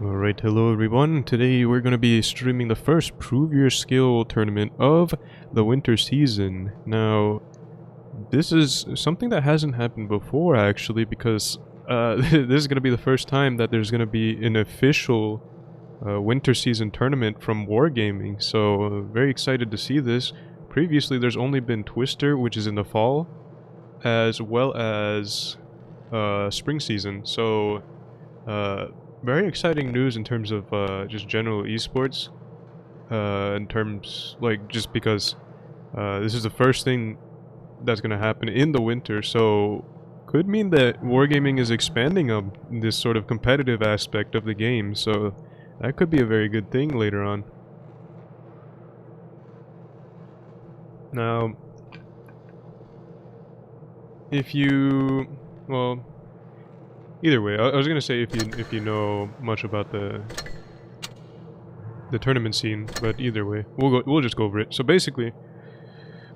Alright, hello everyone. Today we're going to be streaming the first Prove Your Skill tournament of the winter season. Now, this is something that hasn't happened before actually, because this is going to be the first time that there's going to be an official winter season tournament from Wargaming. So, very excited to see this. Previously there's only been Twister, which is in the fall, as well as spring season. So, very exciting news in terms of just general esports, in terms, like, just because this is the first thing that's going to happen in the winter, so could mean that Wargaming is expanding on this sort of competitive aspect of the game, so that could be a very good thing later on. Now, if you, well, either way, I was gonna say if you know much about the tournament scene, but either way, we'll just go over it. So basically,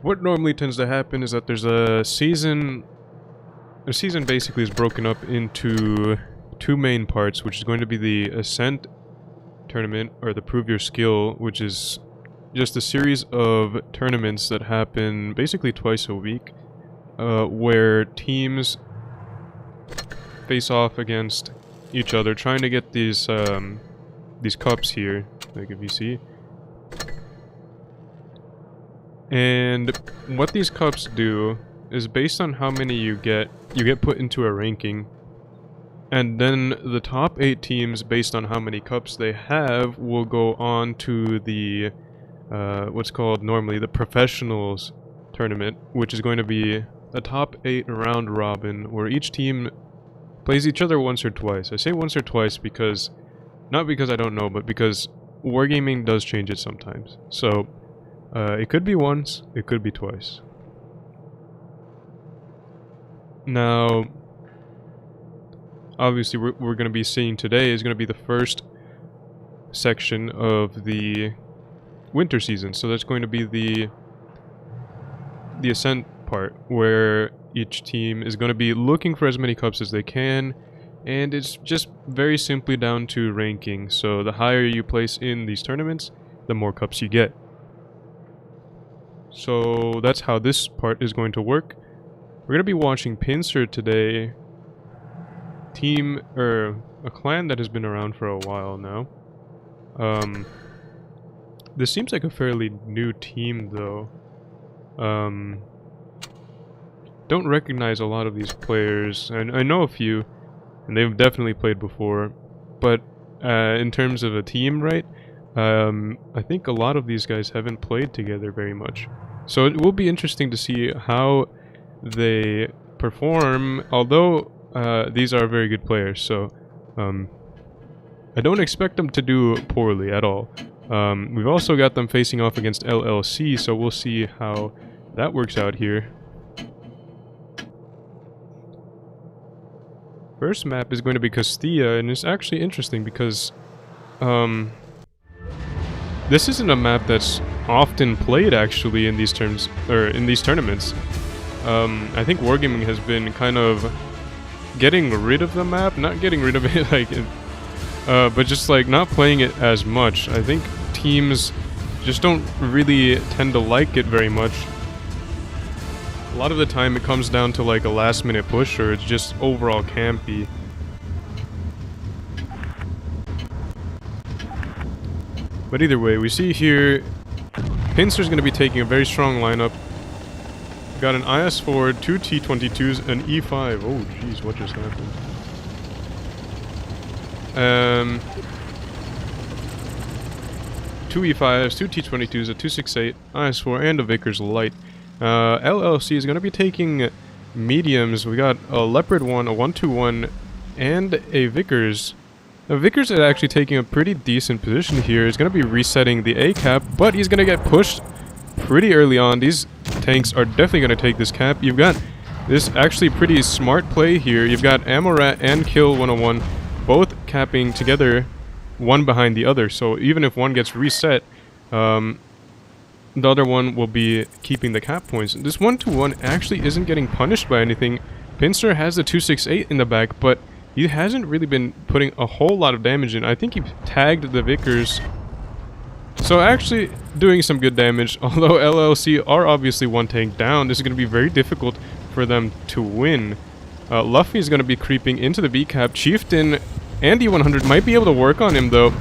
what normally tends to happen is that there's a season. A season basically is broken up into two main parts, which is going to be the Ascent tournament, or the Prove Your Skill, which is just a series of tournaments that happen basically twice a week, where teams face off against each other, trying to get these cups here, like if you see. And what these cups do is, based on how many you get put into a ranking, and then the top 8 teams, based on how many cups they have, will go on to the what's called normally the professionals tournament, which is going to be a top 8 round robin, where each team plays each other once or twice. I say once or twice because, not because I don't know, but because Wargaming does change it sometimes. So, it could be once, it could be twice. Now, obviously we're going to be seeing today is going to be the first section of the winter season. So that's going to be the Ascent part, where each team is going to be looking for as many cups as they can, and it's just very simply down to ranking. So the higher you place in these tournaments, the more cups you get. So that's how this part is going to work. We're going to be watching Pincer today, a clan that has been around for a while now. This seems like a fairly new team though. Don't recognize a lot of these players, and I know a few, and they've definitely played before, but in terms of a team, right, I think a lot of these guys haven't played together very much. So it will be interesting to see how they perform, although these are very good players, so I don't expect them to do poorly at all. We've also got them facing off against LLC, so we'll see how that works out here. First map is going to be Castilla, and it's actually interesting because this isn't a map that's often played actually in these terms, or in these tournaments. I think Wargaming has been kind of getting rid of the map, not getting rid of it like, but just like not playing it as much. I think teams just don't really tend to like it very much. A lot of the time it comes down to like a last minute push, or it's just overall campy. But either way, we see here Pincer's going to be taking a very strong lineup. Got an IS-4, 2 T-22s, an E5. Oh jeez, what just happened? 2 E5s, 2 T-22s, a 268, IS-4, and a Vickers Light. LLC is going to be taking mediums. We got a Leopard 1, a 121, and a Vickers. Now, Vickers is actually taking a pretty decent position here. He's going to be resetting the A cap, but he's going to get pushed pretty early on. These tanks are definitely going to take this cap. You've got this actually pretty smart play here. You've got Amorat and Kill 101 both capping together, one behind the other. So even if one gets reset, the other one will be keeping the cap points. This 121 actually isn't getting punished by anything. Pincer has the 268 in the back, but he hasn't really been putting a whole lot of damage in. I think he tagged the Vickers. So actually doing some good damage, although LLC are obviously one tank down. This is going to be very difficult for them to win. Luffy is going to be creeping into the B cap. Chieftain and E100 might be able to work on him though.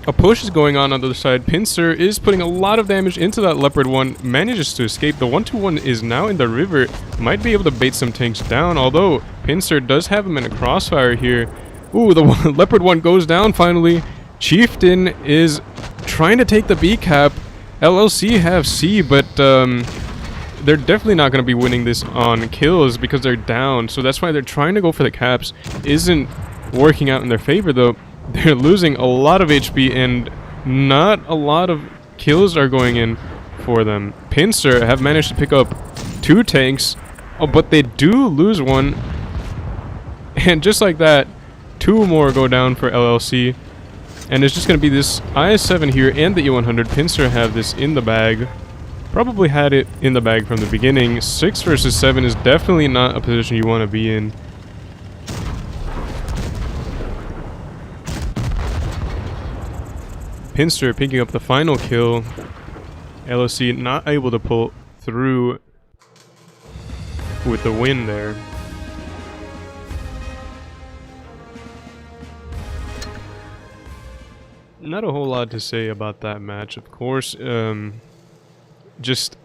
A push is going on the other side. Pincer is putting a lot of damage into that Leopard 1, manages to escape. The 1-2-1 is now in the river, might be able to bait some tanks down, although Pincer does have him in a crossfire here. Ooh, the Leopard 1 goes down finally. Chieftain is trying to take the B cap. LLC have C, but they're definitely not going to be winning this on kills because they're down, so that's why they're trying to go for the caps. Isn't working out in their favor though. They're losing a lot of HP and not a lot of kills are going in for them. Pincer have managed to pick up 2 tanks, but they do lose one. And just like that, 2 more go down for LLC. And it's just going to be this IS-7 here and the E100. Pincer have this in the bag. Probably had it in the bag from the beginning. 6 versus 7 is definitely not a position you want to be in. Pincer picking up the final kill. LOC not able to pull through with the win there. Not a whole lot to say about that match, of course. Just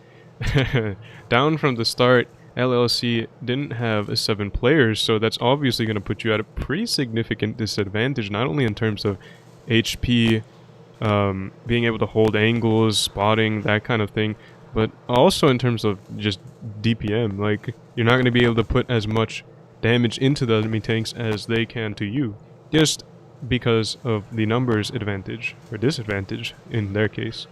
down from the start, LLC didn't have 7 players, so that's obviously going to put you at a pretty significant disadvantage, not only in terms of HP, being able to hold angles, spotting, that kind of thing, but also in terms of just DPM. Like, you're not going to be able to put as much damage into the enemy tanks as they can to you, just because of the numbers advantage, or disadvantage in their case.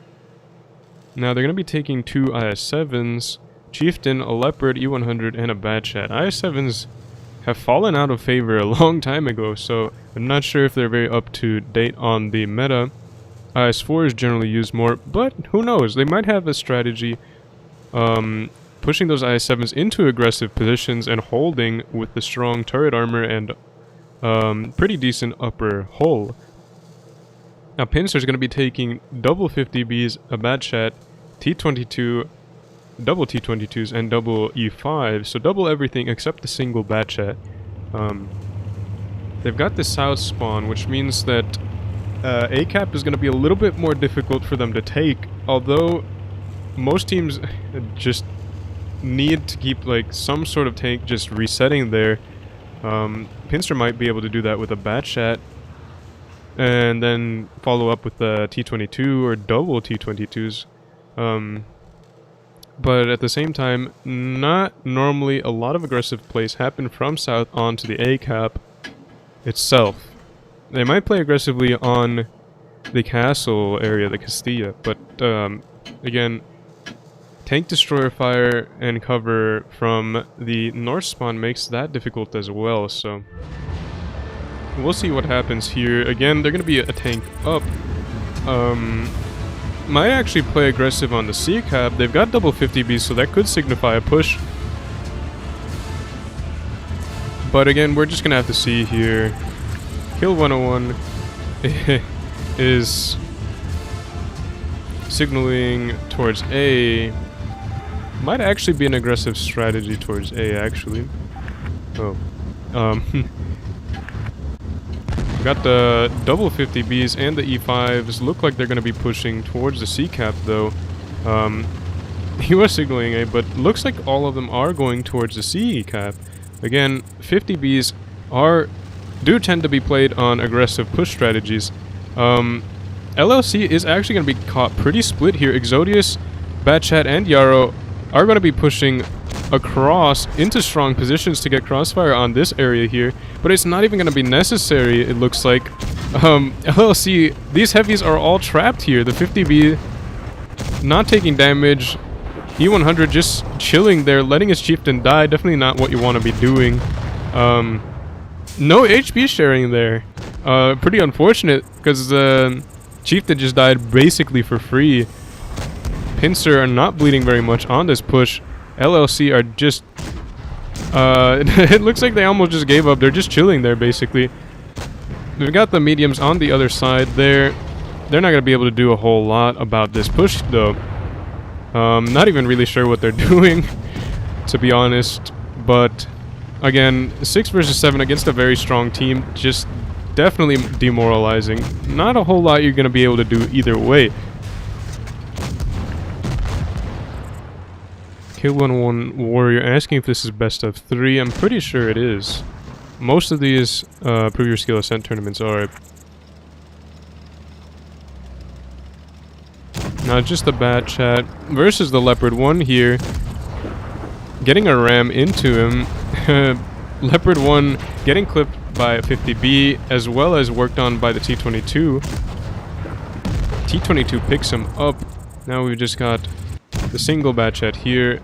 Now they're going to be taking 2 IS-7s, Chieftain, a Leopard, E100, and a Bad Chat. IS-7s have fallen out of favor a long time ago, so I'm not sure if they're very up to date on the meta. IS-4 is generally used more, but who knows? They might have a strategy pushing those IS-7s into aggressive positions and holding with the strong turret armor and pretty decent upper hull. Now Pincer is going to be taking double 50Bs, a Bad Chat, T-22, double T-22s, and double E5, so double everything except the single Bad Chat. They've got the south spawn, which means that A-cap is going to be a little bit more difficult for them to take, although most teams just need to keep like some sort of tank just resetting there. Pincer might be able to do that with a Bad Chat, and then follow up with the T-22 or double T-22s. But at the same time, not normally a lot of aggressive plays happen from south onto the A-cap itself. They might play aggressively on the castle area, the Castilla, but again, tank destroyer fire and cover from the north spawn makes that difficult as well, so we'll see what happens here. Again, they're going to be a tank up. Might actually play aggressive on the C-cap. They've got double 50Bs, so that could signify a push. But again, we're just going to have to see here. Kill 101 is signaling towards A. Might actually be an aggressive strategy towards A, actually. Oh. Got the double 50Bs and the E5s. Look like they're going to be pushing towards the C-cap, though. He was signaling A, but looks like all of them are going towards the C-cap. Again, 50Bs do tend to be played on aggressive push strategies. LLC is actually going to be caught pretty split here. Exodius, Bad Chat, and Yarrow are going to be pushing across into strong positions to get crossfire on this area here, but it's not even going to be necessary, it looks like. LLC, these heavies are all trapped here. The 50B not taking damage, E100 just chilling there, letting his chieftain die. Definitely not what you want to be doing. No HP sharing there. Pretty unfortunate, because the chieftain just died basically for free. Pincer are not bleeding very much on this push. LLC are just It looks like they almost just gave up. They're just chilling there, basically. We've got the mediums on the other side there. They're not going to be able to do a whole lot about this push, though. Not even really sure what they're doing, to be honest. But, again, 6 versus 7 against a very strong team. Just definitely demoralizing. Not a whole lot you're going to be able to do either way. K11 Warrior asking if this is best of 3. I'm pretty sure it is. Most of these Prove Your Skill Ascent tournaments are. Now just the Bat Chat versus the Leopard 1 here. Getting a ram into him. Leopard 1 getting clipped by a 50B as well as worked on by the T-22. T-22 picks him up. Now we've just got the single Bat Chat here.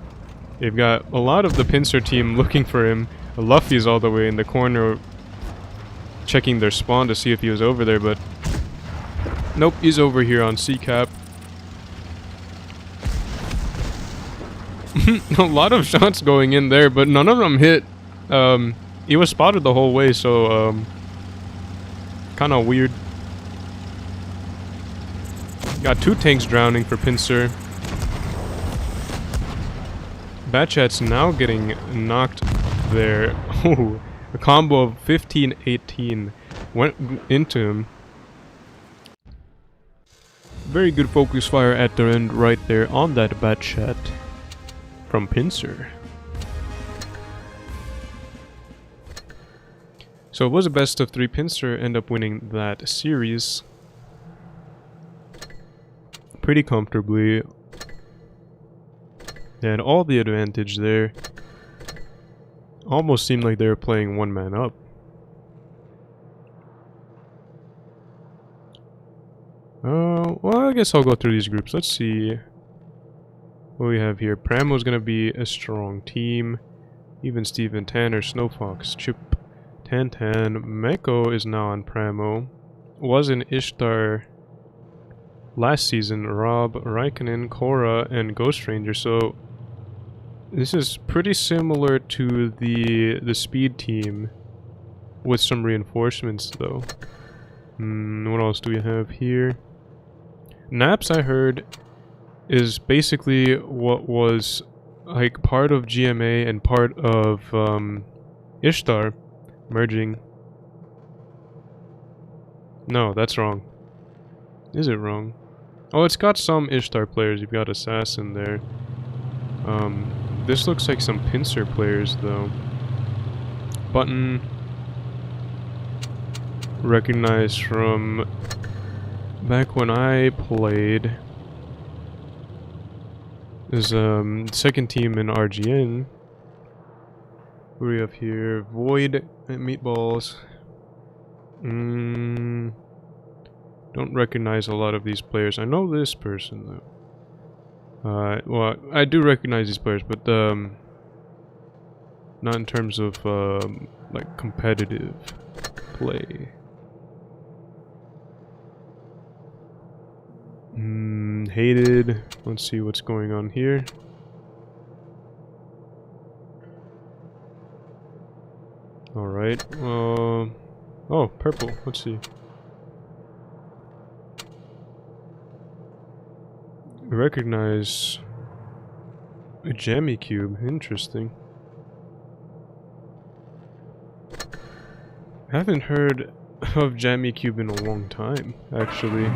They've got a lot of the Pincer team looking for him. Luffy's all the way in the corner checking their spawn to see if he was over there, but nope, he's over here on C-Cap. A lot of shots going in there, but none of them hit. He was spotted the whole way, so kind of weird. Got 2 tanks drowning for Pincer. Batchat's now getting knocked there. Oh, a combo of 15-18 went into him. Very good focus fire at the end right there on that Batchat from Pincer. So it was a best of 3. Pincer end up winning that series pretty comfortably. They had all the advantage there. Almost seemed like they were playing one man up. Well, I guess I'll go through these groups. Let's see what we have here. Pramo's gonna be a strong team. Even Steven, Tanner, Snowfox, Chip, Tantan, Meko is now on Pramo. Was in Ishtar last season. Rob, Raikkonen, Korra, and Ghost Ranger. So this is pretty similar to the speed team with some reinforcements though. What else do we have here? Naps, I heard, is basically what was like part of GMA and part of Ishtar merging. No, that's wrong. Is it wrong? Oh, it's got some Ishtar players. You've got Assassin there. This looks like some Pincer players, though. Button. Recognized from back when I played. There's second team in RGN. What do we have here? Void and Meatballs. Don't recognize a lot of these players. I know this person, though. Well, I do recognize these players, but not in terms of like competitive play. Hated. Let's see what's going on here. Alright. Oh, purple. Let's see. Recognize a jammy cube. Interesting. I haven't heard of jammy cube in a long time, actually.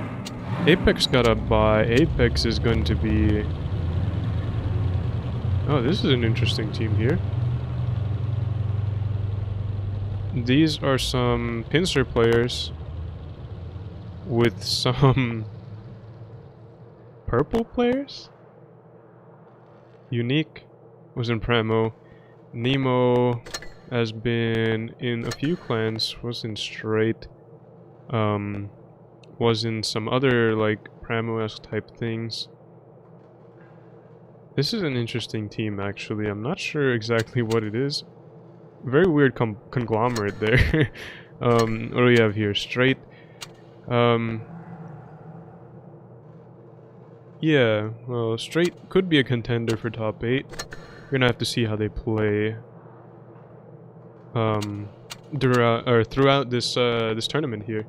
Apex got a buy. Apex is going to be... Oh, this is an interesting team here. These are some Pincer players with some purple players? Unique was in Pramo. Nemo has been in a few clans, was in Straight. Was in some other like Pramo-esque type things. This is an interesting team, actually. I'm not sure exactly what it is. Very weird conglomerate there. What do we have here? Straight. Yeah, well, Straight could be a contender for top 8. We're gonna have to see how they play. throughout this this tournament here.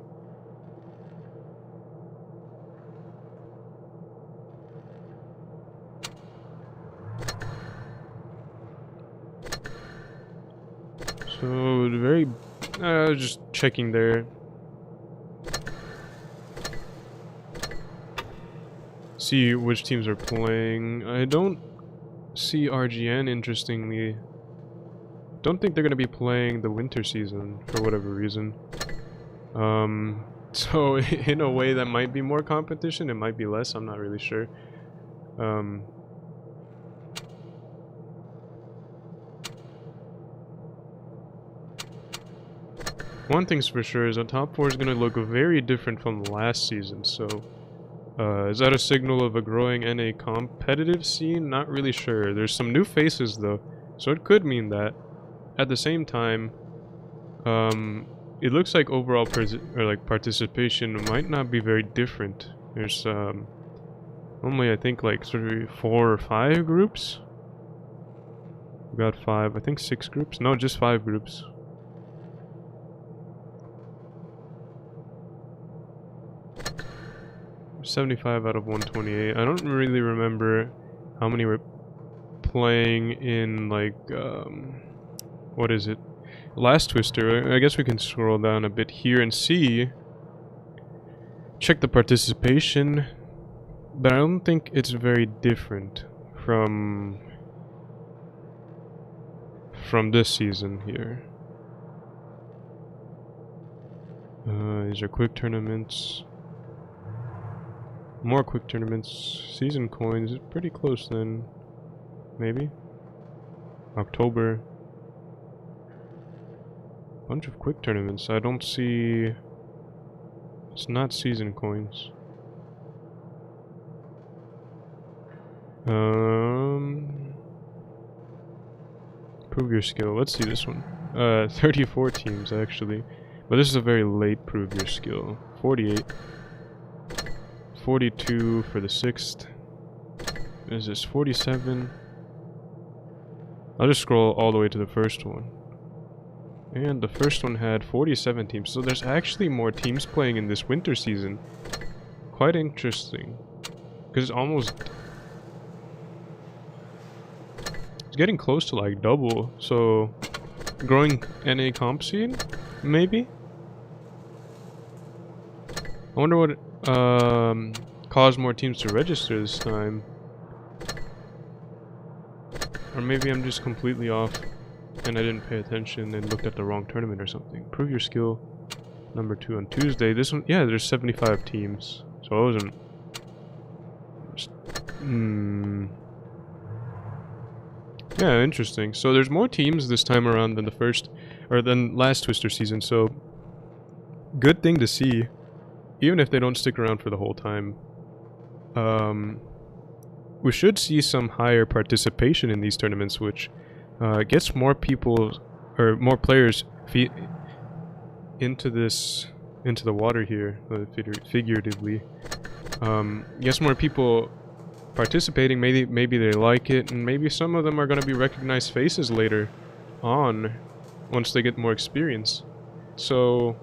So very, just checking there. See which teams are playing. I don't see RGN, interestingly. Don't think they're gonna be playing the winter season for whatever reason. So in a way that might be more competition, it might be less, I'm not really sure. One thing's for sure is that top 4 is going to look very different from last season, so is that a signal of a growing NA competitive scene? Not really sure. There's some new faces though, so it could mean that. At the same time, it looks like overall participation might not be very different. There's only I think like sort of 4 or 5 groups. We got 5, I think 6 groups. No, just 5 groups. $75 out of 128. I don't really remember how many were playing in like what is it? Last Twister. I guess we can scroll down a bit here and see. Check the participation, but I don't think it's very different from this season here. These are quick tournaments. More quick tournaments. Season coins is pretty close then. Maybe. October. Bunch of quick tournaments. I don't see... It's not season coins. Prove your skill. Let's see this one. 34 teams actually. But this is a very late prove your skill. 48. 42 for the 6th. Is this 47? I'll just scroll all the way to the first one. And the first one had 47 teams. So there's actually more teams playing in this winter season. Quite interesting. Because it's getting close to like double. So growing NA comp scene? Maybe? I wonder what caused more teams to register this time. Or maybe I'm just completely off and I didn't pay attention and looked at the wrong tournament or something. Prove your skill number 2 on Tuesday. This one, yeah, there's 75 teams. So I wasn't... Yeah, interesting. So there's more teams this time around than than last Twister season, so good thing to see. Even if they don't stick around for the whole time. We should see some higher participation in these tournaments, which gets more people, or more players into the water here, figuratively. Gets more people participating, maybe they like it, and maybe some of them are going to be recognized faces later on, once they get more experience. So,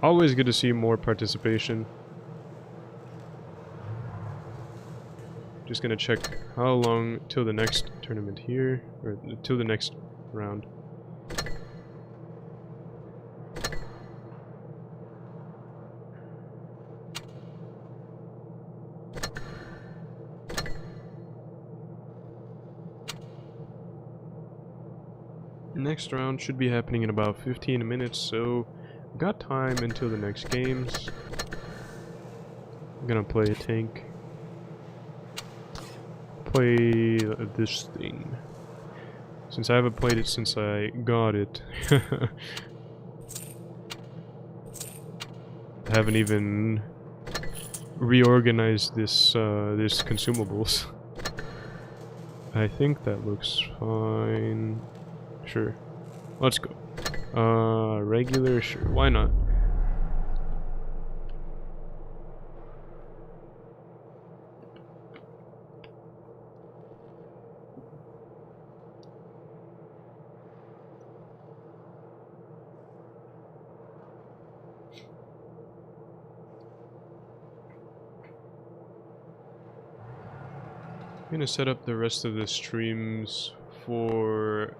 always good to see more participation. Just gonna check how long till the next tournament here, or till the next round. Next round should be happening in about 15 minutes, so got time until the next games. I'm gonna play a tank. Play this thing. Since I haven't played it since I got it. I haven't even reorganized this consumables. I think that looks fine. Sure. Let's go. Regular, sure. Why not? I'm gonna set up the rest of the streams for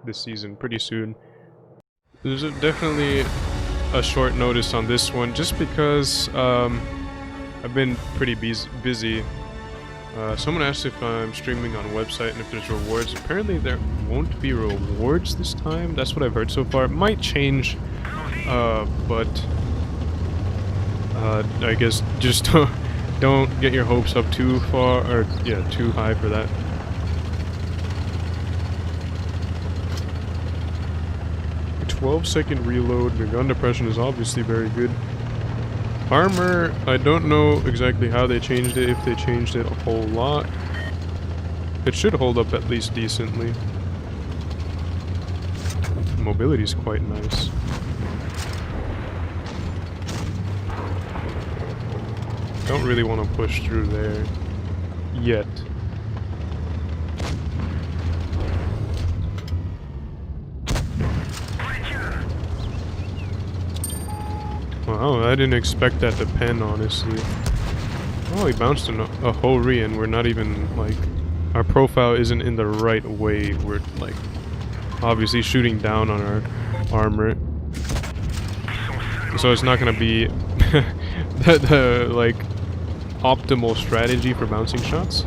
this season pretty soon. There's definitely a short notice on this one, just because I've been pretty busy. Someone asked if I'm streaming on a website and if there's rewards. Apparently there won't be rewards this time. That's what I've heard so far. It might change, but I guess just don't get your hopes up too far, or yeah, too high for that. A 12-second reload. The gun depression is obviously very good. Armor, I don't know exactly how they changed it, if they changed it a whole lot. It should hold up at least decently. Mobility is quite nice. Don't really want to push through there yet. Wow, I didn't expect that to pen, honestly. Oh, he bounced a whole re, and we're not even, like, our profile isn't in the right way. We're, like, obviously shooting down on our armor. So it's not gonna be the like, optimal strategy for bouncing shots.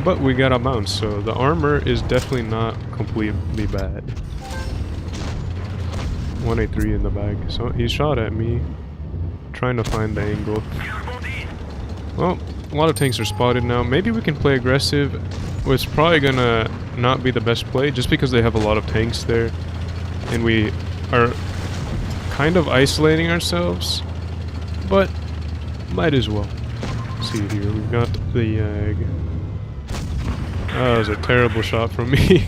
But we got a bounce, so the armor is definitely not completely bad. 183 in the bag. So he shot at me, trying to find the angle. Well, a lot of tanks are spotted now. Maybe we can play aggressive. It's probably gonna not be the best play, just because they have a lot of tanks there, and we are kind of isolating ourselves. But might as well. Let's see here, we've got the Yag. That was a terrible shot from me.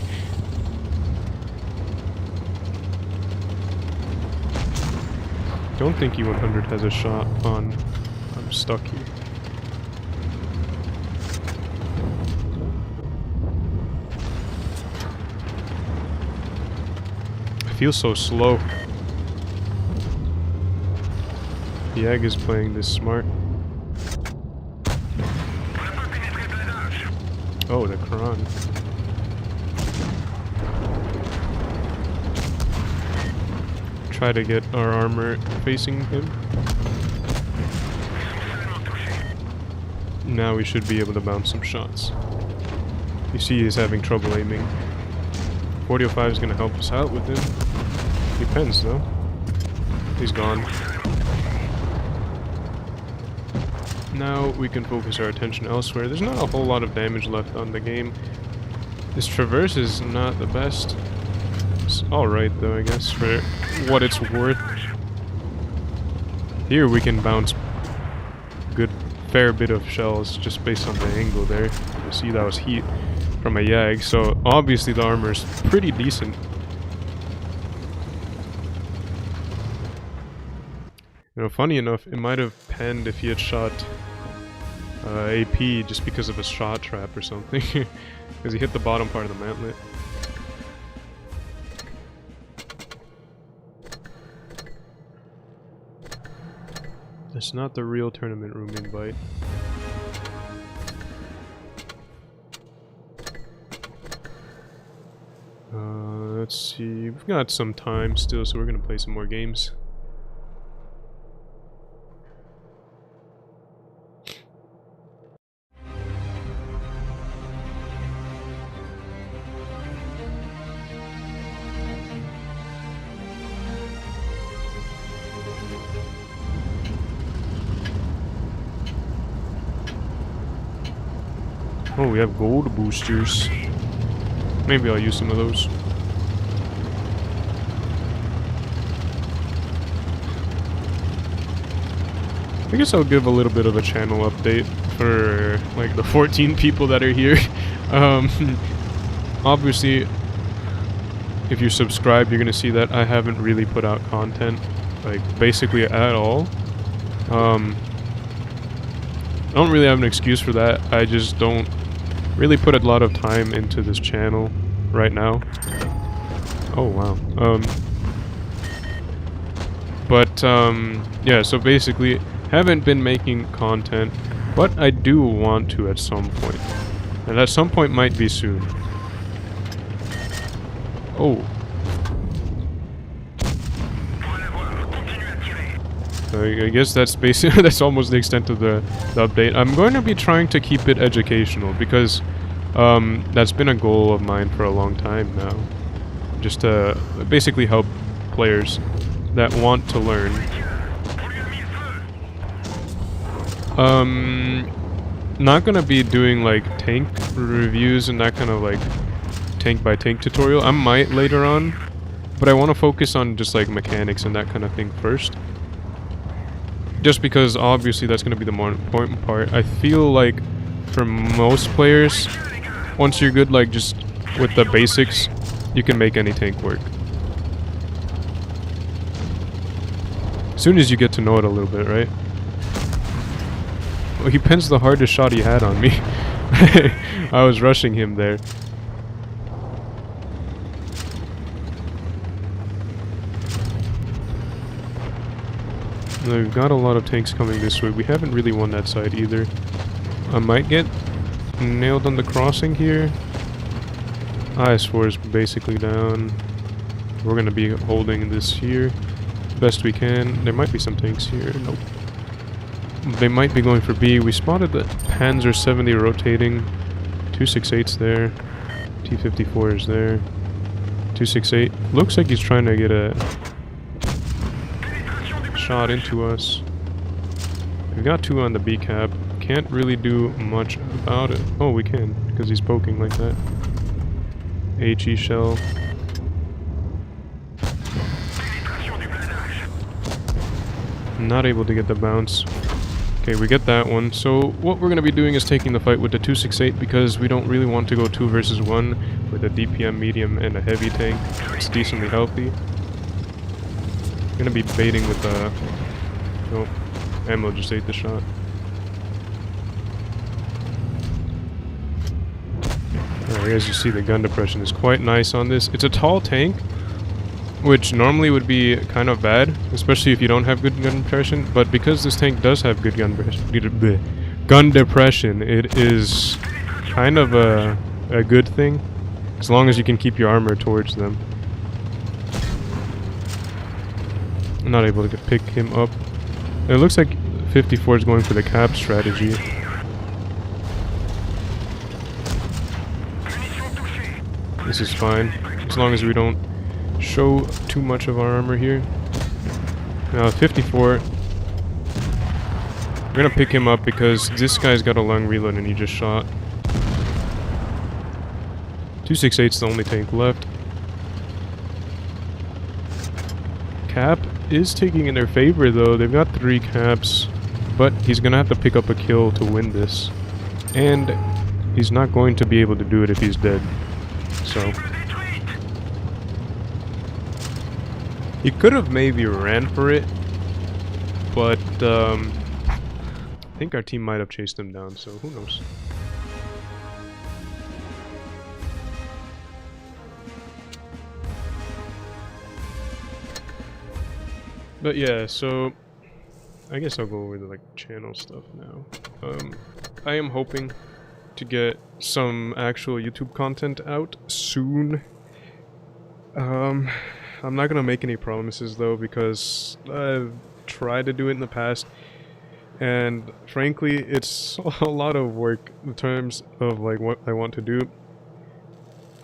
Don't think E100 has a shot on. I'm stuck here. I feel so slow. The Yag is playing this smart. Oh, the Quran. Try to get our armor facing him. Now we should be able to bounce some shots. You see he's having trouble aiming. 4005 is going to help us out with him. Depends though. He's gone. Now we can focus our attention elsewhere. There's not a whole lot of damage left on the game. This traverse is not the best. It's alright though, I guess, for what it's worth. Here we can bounce good fair bit of shells just based on the angle there. You see that was heat from a Yag, so obviously the armor is pretty decent. You know, funny enough, it might have penned if he had shot AP just because of a shot trap or something. Because he hit the bottom part of the mantlet. It's not the real tournament room invite. Let's see, we've got some time still, so we're gonna play some more games. Oh, we have gold boosters. Maybe I'll use some of those. I guess I'll give a little bit of a channel update for like the 14 people that are here. Obviously, if you subscribe, you're gonna see that I haven't really put out content, like basically at all. I don't really have an excuse for that. I just don't really put a lot of time into this channel right now. Oh wow. Yeah, so basically haven't been making content But I do want to at some point. And at some point might be soon. Oh. I guess that's basically that's almost the extent of the update. I'm going to be trying to keep it educational because that's been a goal of mine for a long time now. Just to basically help players that want to learn. Not gonna be doing like tank reviews and that kind of like tank by tank tutorial. I might later on, but I want to focus on just like mechanics and that kind of thing first. Just because obviously that's gonna be the more important part. I feel like for most players, once you're good like just with the basics, you can make any tank work. As soon as you get to know it a little bit, right? Well, he pins the hardest shot he had on me. I was rushing him there. Now, we've got a lot of tanks coming this way. We haven't really won that side either. I might get nailed on the crossing here. IS-4 is basically down. We're going to be holding this here best we can. There might be some tanks here. Nope. They might be going for B. We spotted the Panzer 70 rotating. 268's there. T-54 is there. 268. Looks like he's trying to get a shot into us. We've got two on the B cap. Can't really do much about it. Oh, we can, because he's poking like that. HE shell. Not able to get the bounce. Okay, we get that one. So what we're going to be doing is taking the fight with the 268 because we don't really want to go 2 versus 1 with a DPM medium and a heavy tank. It's decently healthy. Going to be baiting with the... Oh, ammo just ate the shot. Alright, as you see, the gun depression is quite nice on this. It's a tall tank, which normally would be kind of bad, especially if you don't have good gun depression, but because this tank does have good gun depression, it is kind of a good thing, as long as you can keep your armor towards them. I'm not able to pick him up. It looks like 54 is going for the cap strategy. This is fine, as long as we don't show too much of our armor here. Now 54, we're gonna pick him up because this guy's got a long reload and he just shot. 268's the only tank left. Cap is taking in their favor though. They've got 3 caps, but he's gonna have to pick up a kill to win this, and he's not going to be able to do it if he's dead. So he could have maybe ran for it, but I think our team might have chased him down, so who knows. But yeah, so I guess I'll go over the like channel stuff now. I am hoping to get some actual YouTube content out soon. I'm not gonna make any promises though, because I've tried to do it in the past, and frankly it's a lot of work in terms of like what I want to do.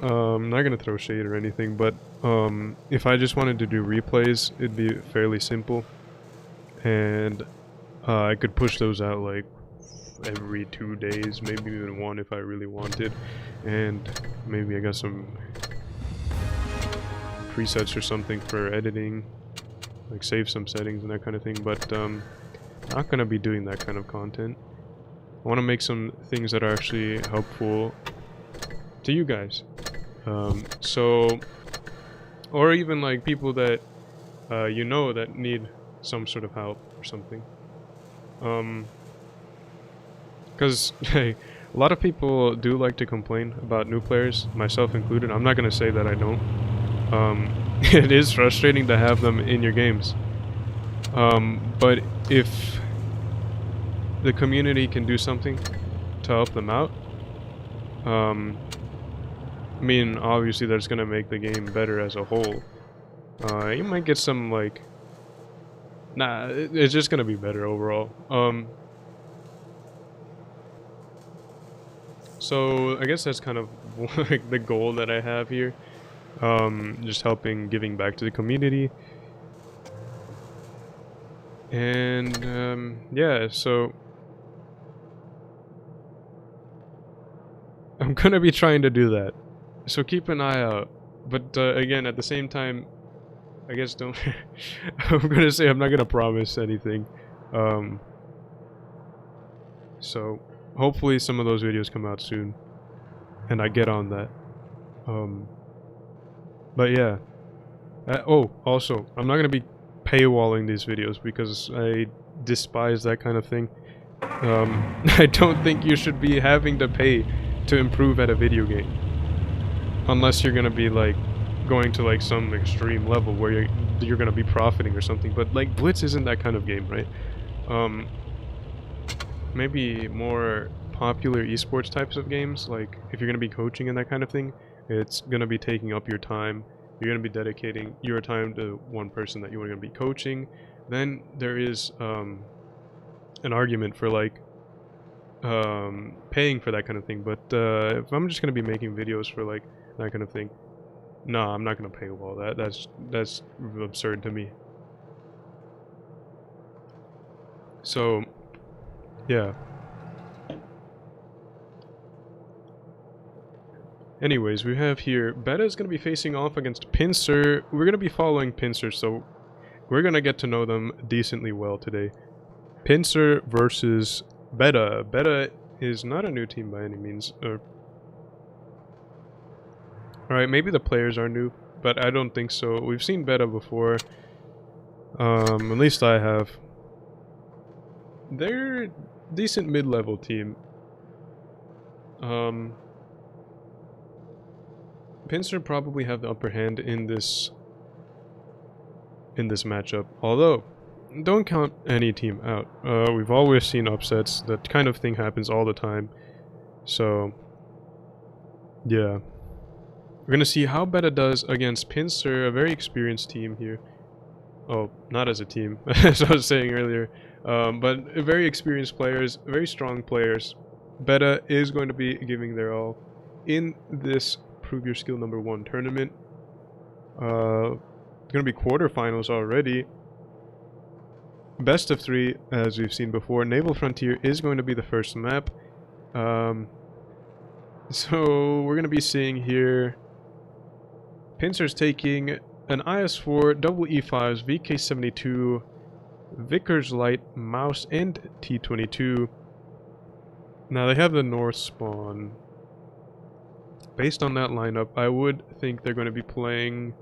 I'm not gonna throw shade or anything, but if I just wanted to do replays, it'd be fairly simple, and I could push those out like every 2 days, maybe even 1 if I really wanted, and maybe I got some presets or something for editing, like save some settings and that kind of thing, but not gonna be doing that kind of content. I want to make some things that are actually helpful to you guys, so, or even like people that you know that need some sort of help or something, because hey, a lot of people do like to complain about new players, myself included. I'm not gonna say that I don't. It is frustrating to have them in your games, but if the community can do something to help them out, I mean, obviously that's gonna make the game better as a whole. You might get some, like... Nah, it's just gonna be better overall. So, I guess that's kind of like the goal that I have here. Just giving back to the community. And, yeah, so... I'm gonna be trying to do that. So keep an eye out. But, again, at the same time, I guess don't... I'm gonna say I'm not gonna promise anything. So, hopefully some of those videos come out soon. And I get on that. But yeah. Oh, also, I'm not gonna be paywalling these videos because I despise that kind of thing. I don't think you should be having to pay to improve at a video game. Unless you're gonna be like going to like some extreme level where you're gonna be profiting or something. But like Blitz isn't that kind of game, right? Maybe more popular esports types of games, like if you're gonna be coaching and that kind of thing, it's gonna be taking up your time. You're gonna be dedicating your time to one person that you're gonna be coaching. Then there is an argument for like paying for that kind of thing. But if I'm just gonna be making videos for like that kind of thing, no, I'm not gonna paywall that. That's absurd to me. So, yeah. Anyways, we have here, Betta is going to be facing off against Pincer. We're going to be following Pincer, so we're going to get to know them decently well today. Pincer versus Betta. Betta is not a new team by any means. Alright, maybe the players are new, but I don't think so. We've seen Betta before. At least I have. They're a decent mid-level team. Pincer probably have the upper hand in this matchup. Although, don't count any team out. We've always seen upsets. That kind of thing happens all the time. So, yeah. We're gonna see how Betta does against Pincer, a very experienced team here. Oh, not as a team, as I was saying earlier. But very experienced players, very strong players. Betta is going to be giving their all in this Prove Your Skill #1 tournament. It's gonna be quarterfinals already. Best of 3, as we've seen before. Naval Frontier is going to be the first map. So we're gonna be seeing here Pincer's taking an IS-4, double E5s, VK-72, Vickers Light, Mouse, and T-22. Now they have the north spawn. Based on that lineup, I would think they're going to be playing...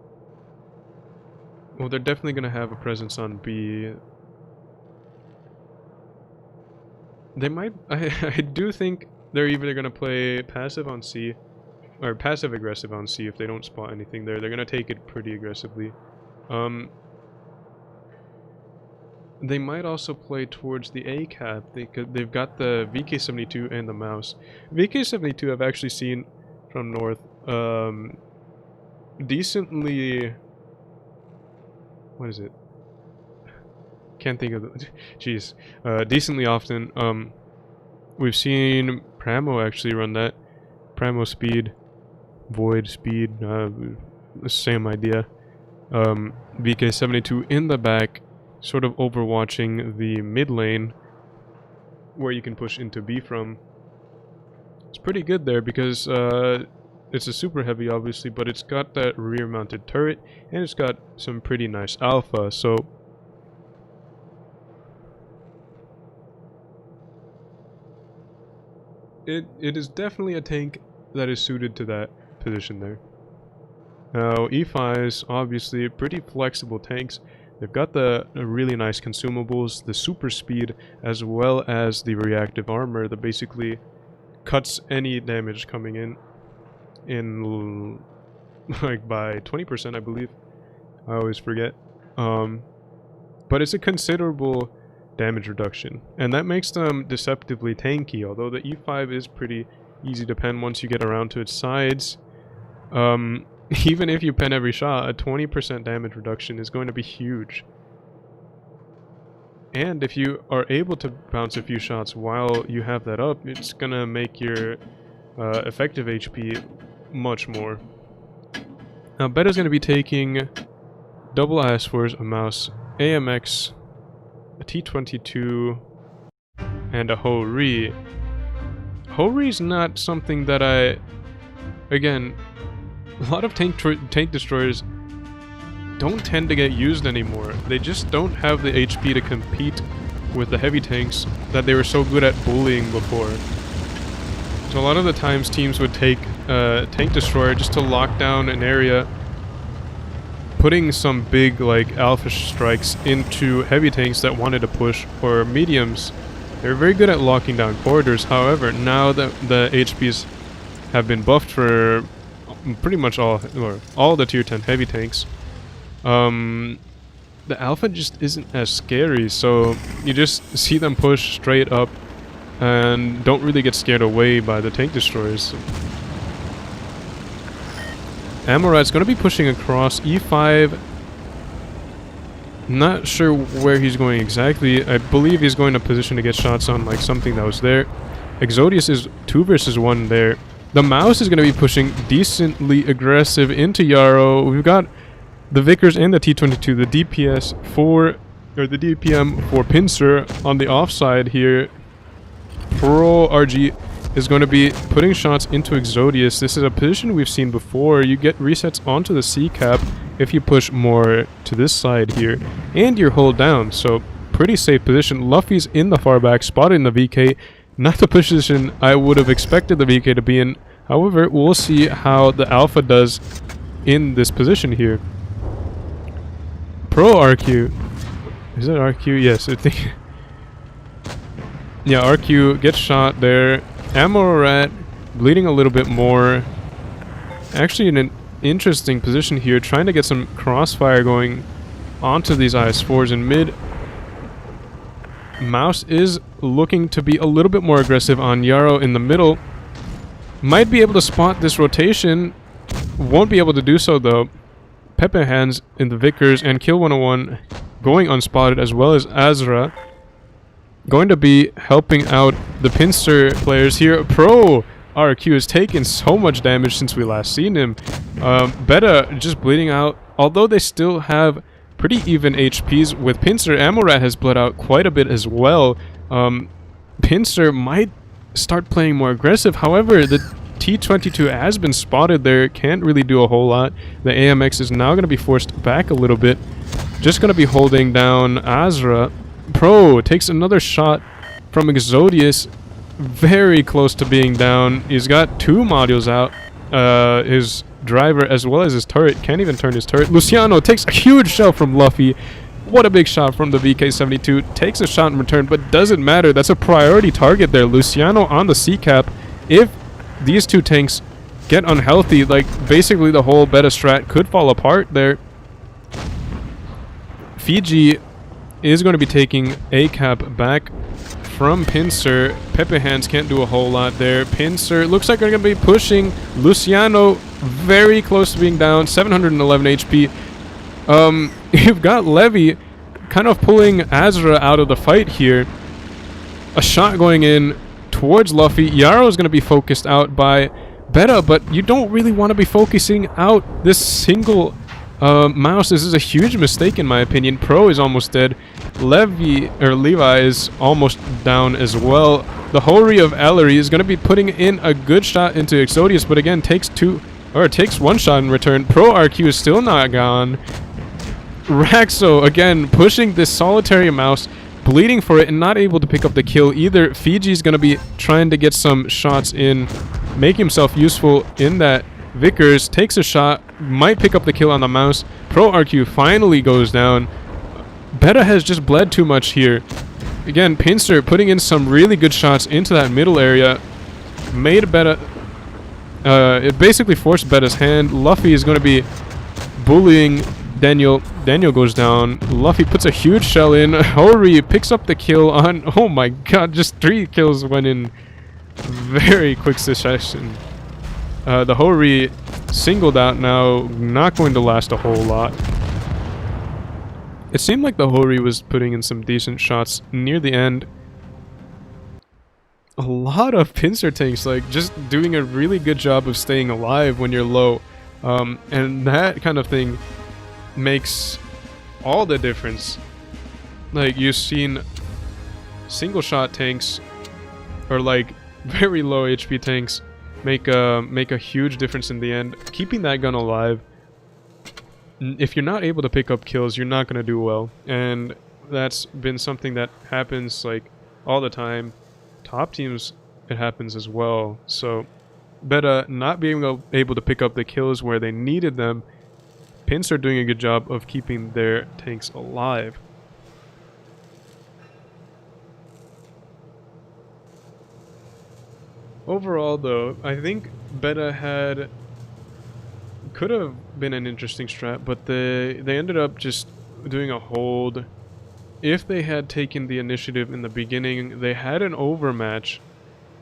Well, they're definitely going to have a presence on B. They might... I do think they're either going to play passive on C, or passive-aggressive on C if they don't spot anything there. They're going to take it pretty aggressively. They might also play towards the A cap. They've got the VK-72 and the Mouse. VK-72 I've actually seen from north decently... What is it? Can't think of the... Jeez. Decently often. We've seen Pramo actually run that. Pramo speed. Void speed. Same idea. VK-72 in the back, sort of overwatching the mid lane where you can push into B from. It's pretty good there because it's a super heavy obviously, but it's got that rear mounted turret and it's got some pretty nice alpha, so it is definitely a tank that is suited to that position there. Now E5s obviously pretty flexible tanks. They've got the really nice consumables, the super speed, as well as the reactive armor that basically cuts any damage coming in like by 20%, I believe. I always forget. But it's a considerable damage reduction. And that makes them deceptively tanky, although the E5 is pretty easy to pen once you get around to its sides. Even if you pen every shot, a 20% damage reduction is going to be huge. And if you are able to bounce a few shots while you have that up, it's gonna make your effective HP much more. Now Betta's gonna be taking double IS4s, a mouse, AMX, a T22, and a Ho-Ri. Ho-Ri's not something that again, a lot of tank destroyers don't tend to get used anymore. They just don't have the HP to compete with the heavy tanks that they were so good at bullying before. So a lot of the times teams would take tank destroyer just to lock down an area, putting some big like alpha strikes into heavy tanks that wanted to push, or mediums. They're very good at locking down corridors. However, now that the HPs have been buffed for pretty much all the tier 10 heavy tanks, the alpha just isn't as scary, so you just see them push straight up and don't really get scared away by the tank destroyers. Amorat's going to be pushing across E5. Not sure where he's going exactly. I believe he's going to position to get shots on like something that was there. Exodius is 2 versus 1 there. The mouse is going to be pushing decently aggressive into Yarrow. We've got the Vickers and the T22, the DPS for, or the DPM for Pincer on the offside here. Pro RG is going to be putting shots into Exodius. This is a position we've seen before. You get resets onto the C cap if you push more to this side here, and you're hold down, so pretty safe position. Luffy's in the far back, spotting the VK. Not the position I would have expected the VK to be in. However, we'll see how the Alpha does in this position here. Pro RQ. Is it RQ? Yes, I think. Yeah, RQ gets shot there. Amorat bleeding a little bit more. Actually in an interesting position here, trying to get some crossfire going onto these IS4s in mid. Mouse is looking to be a little bit more aggressive on Yarrow in the middle. Might be able to spot this rotation. Won't be able to do so though. Pepe Hands in the Vickers and Kill 101 going unspotted, as well as Azra. Going to be helping out the Pincer players here. Pro RQ has taken so much damage since we last seen him. Betta just bleeding out, although they still have pretty even HPs with Pincer. Amorat has bled out quite a bit as well. Pincer might start playing more aggressive. However, the T22 has been spotted there. Can't really do a whole lot. The AMX is now going to be forced back a little bit. Just going to be holding down Azra. Pro takes another shot from Exodius. Very close to being down. He's got 2 modules out. His driver as well as his turret. Can't even turn his turret. Luciano takes a huge shell from Luffy. What a big shot from the VK72. Takes a shot in return, but doesn't matter. That's a priority target there. Luciano on the C-cap. If these 2 tanks get unhealthy, like basically the whole Betta strat could fall apart there. Fiji is going to be taking A-cap back from Pincer. Pepe Hands can't do a whole lot there. Pincer looks like they're going to be pushing. Luciano very close to being down. 711 HP. You've got Levy kind of pulling Azra out of the fight here. A shot going in towards Luffy. Yarrow is going to be focused out by Betta, but you don't really want to be focusing out this single mouse. This is a huge mistake in my opinion. Pro is almost dead. Levi is almost down as well. The Hori of Ellery is going to be putting in a good shot into Exodius, but again takes 1 shot in return. Pro RQ is still not gone. Raxo again pushing this solitary mouse, bleeding for it and not able to pick up the kill either. Fiji's going to be trying to get some shots in, make himself useful in that. Vickers takes a shot, might pick up the kill on the mouse. Pro RQ finally goes down. Betta has just bled too much here. Again, Pincer putting in some really good shots into that middle area. Made Betta... it basically forced Betta's hand. Luffy is going to be bullying Daniel goes down. Luffy puts a huge shell in. Hori picks up the kill on... Oh my god, just 3 kills went in very quick succession. The Hori singled out now, not going to last a whole lot. It seemed like the Hori was putting in some decent shots near the end. A lot of Pincer tanks, like, just doing a really good job of staying alive when you're low. And that kind of thing makes all the difference. Like, you've seen single shot tanks, or like very low HP tanks, make a huge difference in the end. Keeping that gun alive, if you're not able to pick up kills, you're not going to do well. And that's been something that happens like all the time. Top teams, it happens as well. So Betta not being able to pick up the kills where they needed them. Pincer doing a good job of keeping their tanks alive. Overall though, I think Betta could have been an interesting strat, but they ended up just doing a hold. If they had taken the initiative in the beginning, they had an overmatch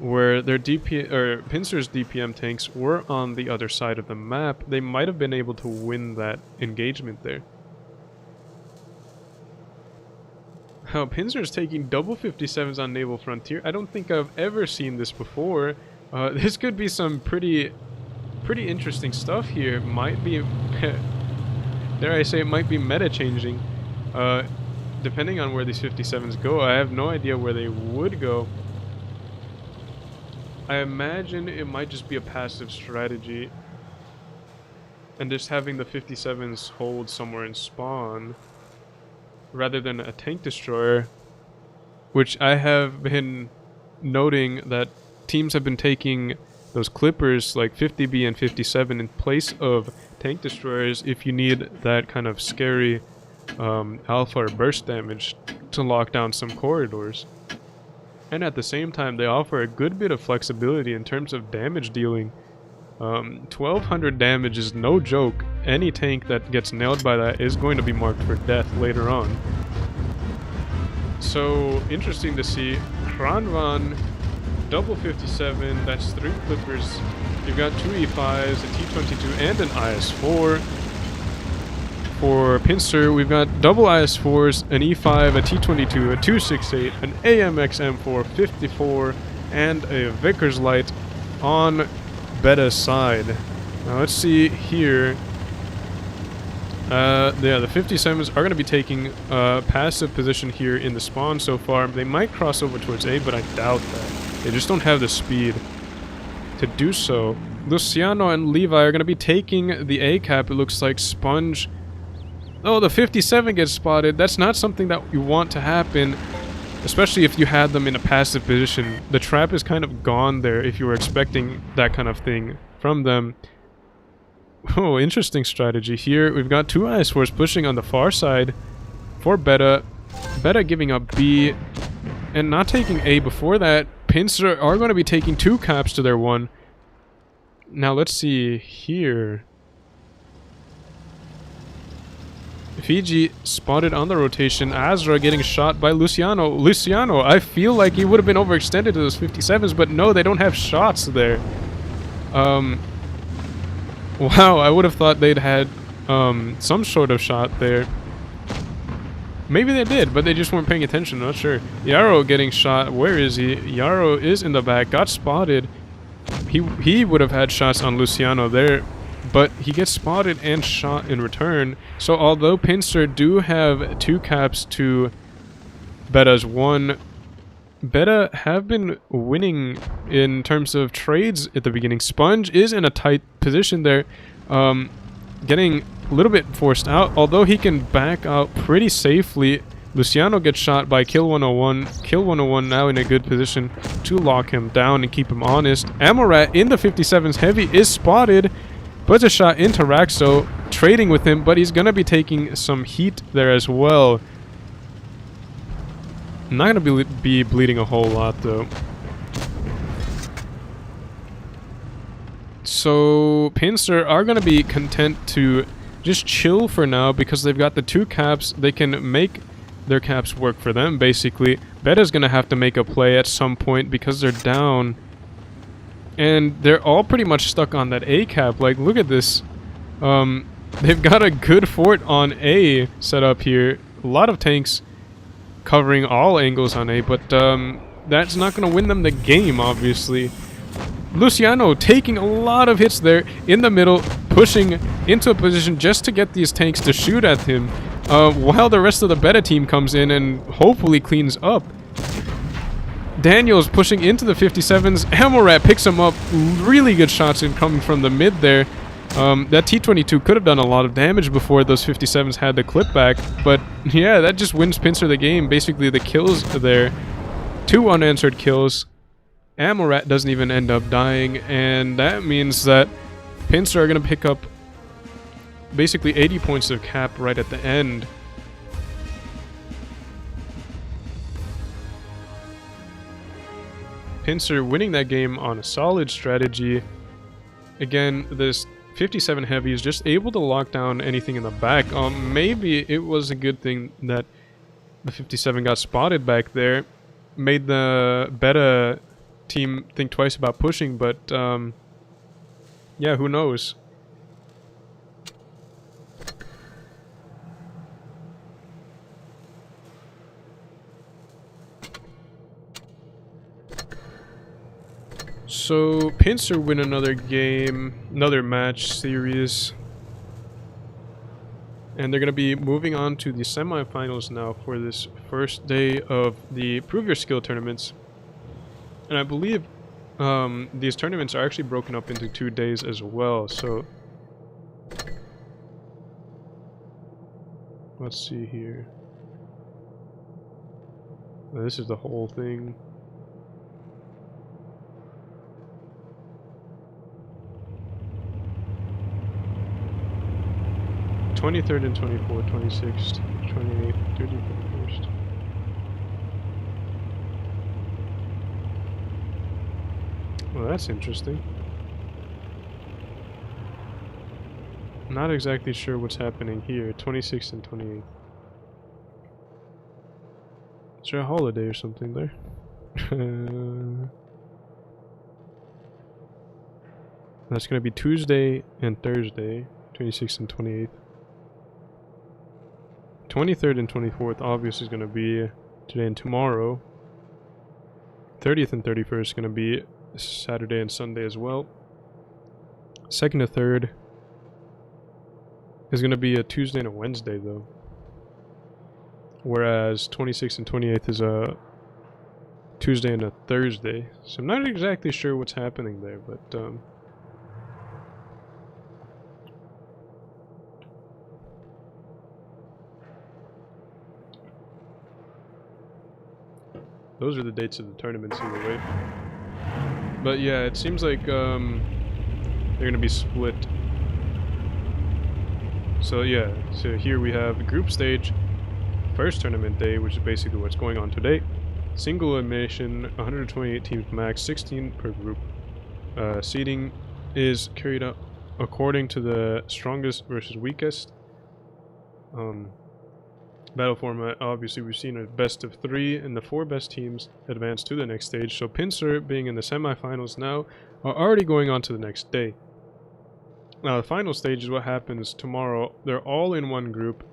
where their Pincer's DPM tanks were on the other side of the map. They might have been able to win that engagement there. How Pincer's taking double 57s on Naval Frontier. I don't think I've ever seen this before. This could be some pretty interesting stuff here. Might be, dare I say, it might be meta changing. Depending on where these 57s go, I have no idea where they would go. I imagine it might just be a passive strategy, and just having the 57s hold somewhere in spawn, rather than a tank destroyer, which I have been noting that teams have been taking those clippers like 50B and 57 in place of tank destroyers if you need that kind of scary alpha or burst damage to lock down some corridors. And at the same time, they offer a good bit of flexibility in terms of damage dealing. 1200 damage is no joke. Any tank that gets nailed by that is going to be marked for death later on. So, interesting to see. Kranvan, double 57, that's 3 clippers. You've got 2 E5s, a T22, and an IS-4. For Pincer, we've got double IS-4s, an E5, a T22, a 268, an AMX M4, 54, and a Vickers Light on Betta's side. Now let's see here. Yeah, the 57s are going to be taking a passive position here in the spawn so far. They might cross over towards A, but I doubt that. They just don't have the speed to do so. Luciano and Levi are going to be taking the A cap, it looks like. Sponge... Oh, the 57 gets spotted. That's not something that you want to happen, especially if you had them in a passive position. The trap is kind of gone there if you were expecting that kind of thing from them. Oh, interesting strategy here. We've got 2 IS-4s pushing on the far side for Betta. Betta giving up B and not taking A before that. Pincer are going to be taking 2 caps to their 1. Now let's see here. Fiji spotted on the rotation. Azra getting shot by Luciano. Luciano, I feel like he would have been overextended to those 57s, but no, they don't have shots there. Wow, I would have thought they'd had some sort of shot there. Maybe they did, but they just weren't paying attention, not sure. Yarrow getting shot. Where is he? Yarrow is in the back, got spotted. He would have had shots on Luciano there, but he gets spotted and shot in return. So although Pincer do have 2 caps to Betta's 1, Betta have been winning in terms of trades at the beginning. Sponge is in a tight position there, getting a little bit forced out, although he can back out pretty safely. Luciano gets shot by Kill 101. Kill 101 now in a good position to lock him down and keep him honest. Amorat in the 57's heavy is spotted. Puts a shot into Raxo, trading with him, but he's going to be taking some heat there as well. Not going to be bleeding a whole lot, though. So, Pincer are going to be content to just chill for now because they've got the 2 caps. They can make their caps work for them, basically. Betta's gonna have to make a play at some point because they're down. And they're all pretty much stuck on that A cap. Like, look at this. They've got a good fort on A set up here. A lot of tanks covering all angles on A, but that's not going to win them the game, obviously. Luciano taking a lot of hits there in the middle, pushing into a position just to get these tanks to shoot at him, while the rest of the Betta team comes in and hopefully cleans up. Daniel's pushing into the 57s. Amorat picks him up. Really good shots coming from the mid there. That T-22 could have done a lot of damage before those 57s had the clip back, but yeah, that just wins Pincer the game. Basically, the kills there. 2 unanswered kills. Amorat doesn't even end up dying, and that means that Pincer are going to pick up basically 80 points of cap right at the end. Pincer winning that game on a solid strategy. Again, this 57 heavy is just able to lock down anything in the back. Maybe it was a good thing that the 57 got spotted back there. Made the Betta team think twice about pushing, but yeah, who knows? So, Pincer win another game, another match series. And they're going to be moving on to the semifinals now for this first day of the Prove Your Skill tournaments. And I believe these tournaments are actually broken up into 2 days as well, so... Let's see here. Oh, this is the whole thing. '23rd and 24th, 26th, 28th, 30th, 31st. Well, that's interesting. Not exactly sure what's happening here. 26th and 28th. Is there a holiday or something there? That's going to be Tuesday and Thursday, 26th and 28th. 23rd and 24th obviously is going to be today and tomorrow. 30th and 31st is going to be Saturday and Sunday as well. 2nd to 3rd is going to be a Tuesday and a Wednesday though. Whereas 26th and 28th is a Tuesday and a Thursday. So I'm not exactly sure what's happening there, but those are the dates of the tournaments either way. But yeah, it seems like they're gonna be split. So yeah, so here we have the group stage, first tournament day, which is basically what's going on today. Single elimination, 128 teams max, 16 per group. Seeding is carried out according to the strongest versus weakest. Battle format, obviously we've seen a best of 3, and the 4 best teams advance to the next stage. So Pincer, being in the semifinals now, are already going on to the next day. Now the final stage is what happens tomorrow. They're all in one group.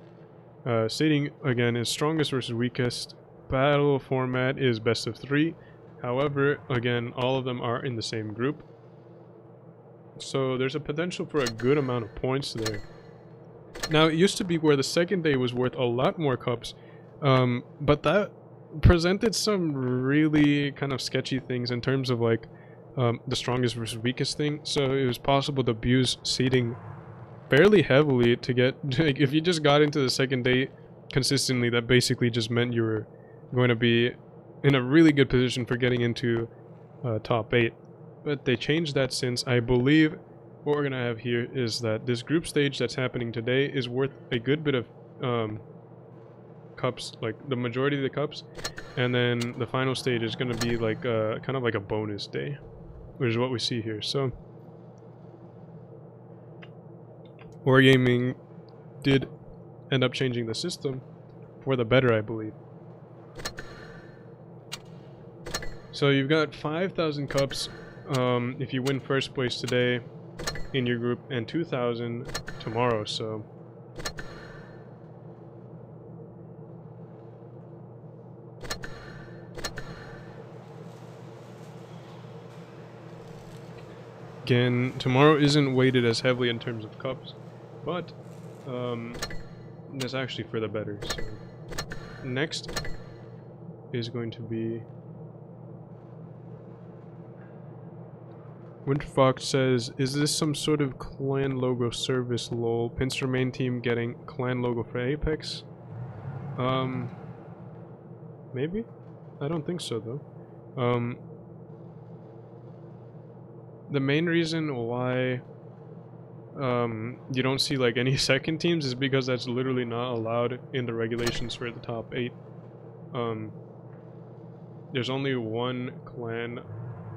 Seeding again is strongest versus weakest. Battle format is best of 3. However, again, all of them are in the same group. So there's a potential for a good amount of points there. Now, it used to be where the second day was worth a lot more cups, but that presented some really kind of sketchy things in terms of like the strongest versus weakest thing. So it was possible to abuse seeding fairly heavily to get, like, if you just got into the second day consistently, that basically just meant you were going to be in a really good position for getting into top 8. But they changed that since. I believe what we're going to have here is that this group stage that's happening today is worth a good bit of cups, like the majority of the cups, and then the final stage is going to be like kind of like a bonus day, which is what we see here. So wargaming did end up changing the system for the better, I believe. So you've got 5,000 cups if you win first place today in your group, and 2,000 tomorrow, so... Again, tomorrow isn't weighted as heavily in terms of cups, but that's actually for the better. So next is going to be Winterfox says, "Is this some sort of clan logo service? Lol. Pincer main team getting clan logo for Apex? Maybe? I don't think so though. The main reason why you don't see like any second teams is because that's literally not allowed in the regulations for the top 8. There's only one clan,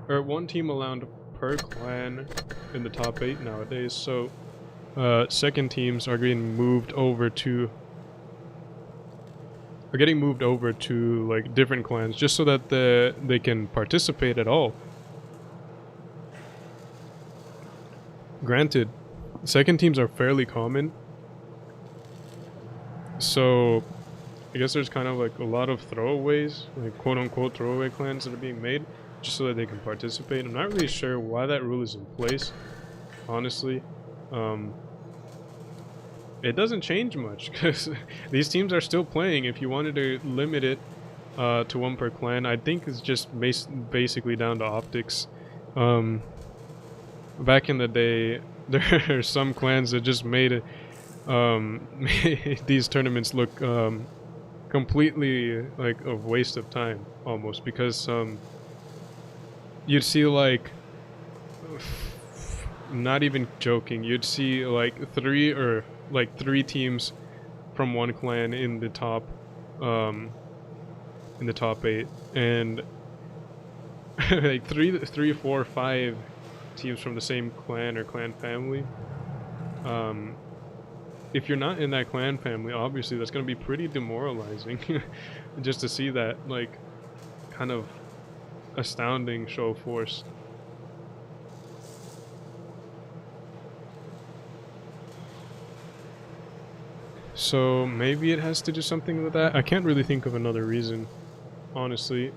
or one team allowed per clan in the top 8 nowadays, so second teams are getting moved over to like different clans just so that they can participate at all. Granted, second teams are fairly common, so I guess there's kind of like a lot of throwaways, like quote-unquote throwaway clans that are being made just so that they can participate. I'm not really sure why that rule is in place, honestly. It doesn't change much because these teams are still playing. If you wanted to limit it to 1 per clan, I think it's just basically down to optics. Back in the day, there are some clans that just made these tournaments look completely like a waste of time, almost, because you'd see like, not even joking, you'd see like 3 teams from one clan in the top 8, and like 3, 4, 5 teams from the same clan or clan family. If you're not in that clan family, obviously that's going to be pretty demoralizing just to see that like kind of astounding show of force. So maybe it has to do something with that. I can't really think of another reason, honestly.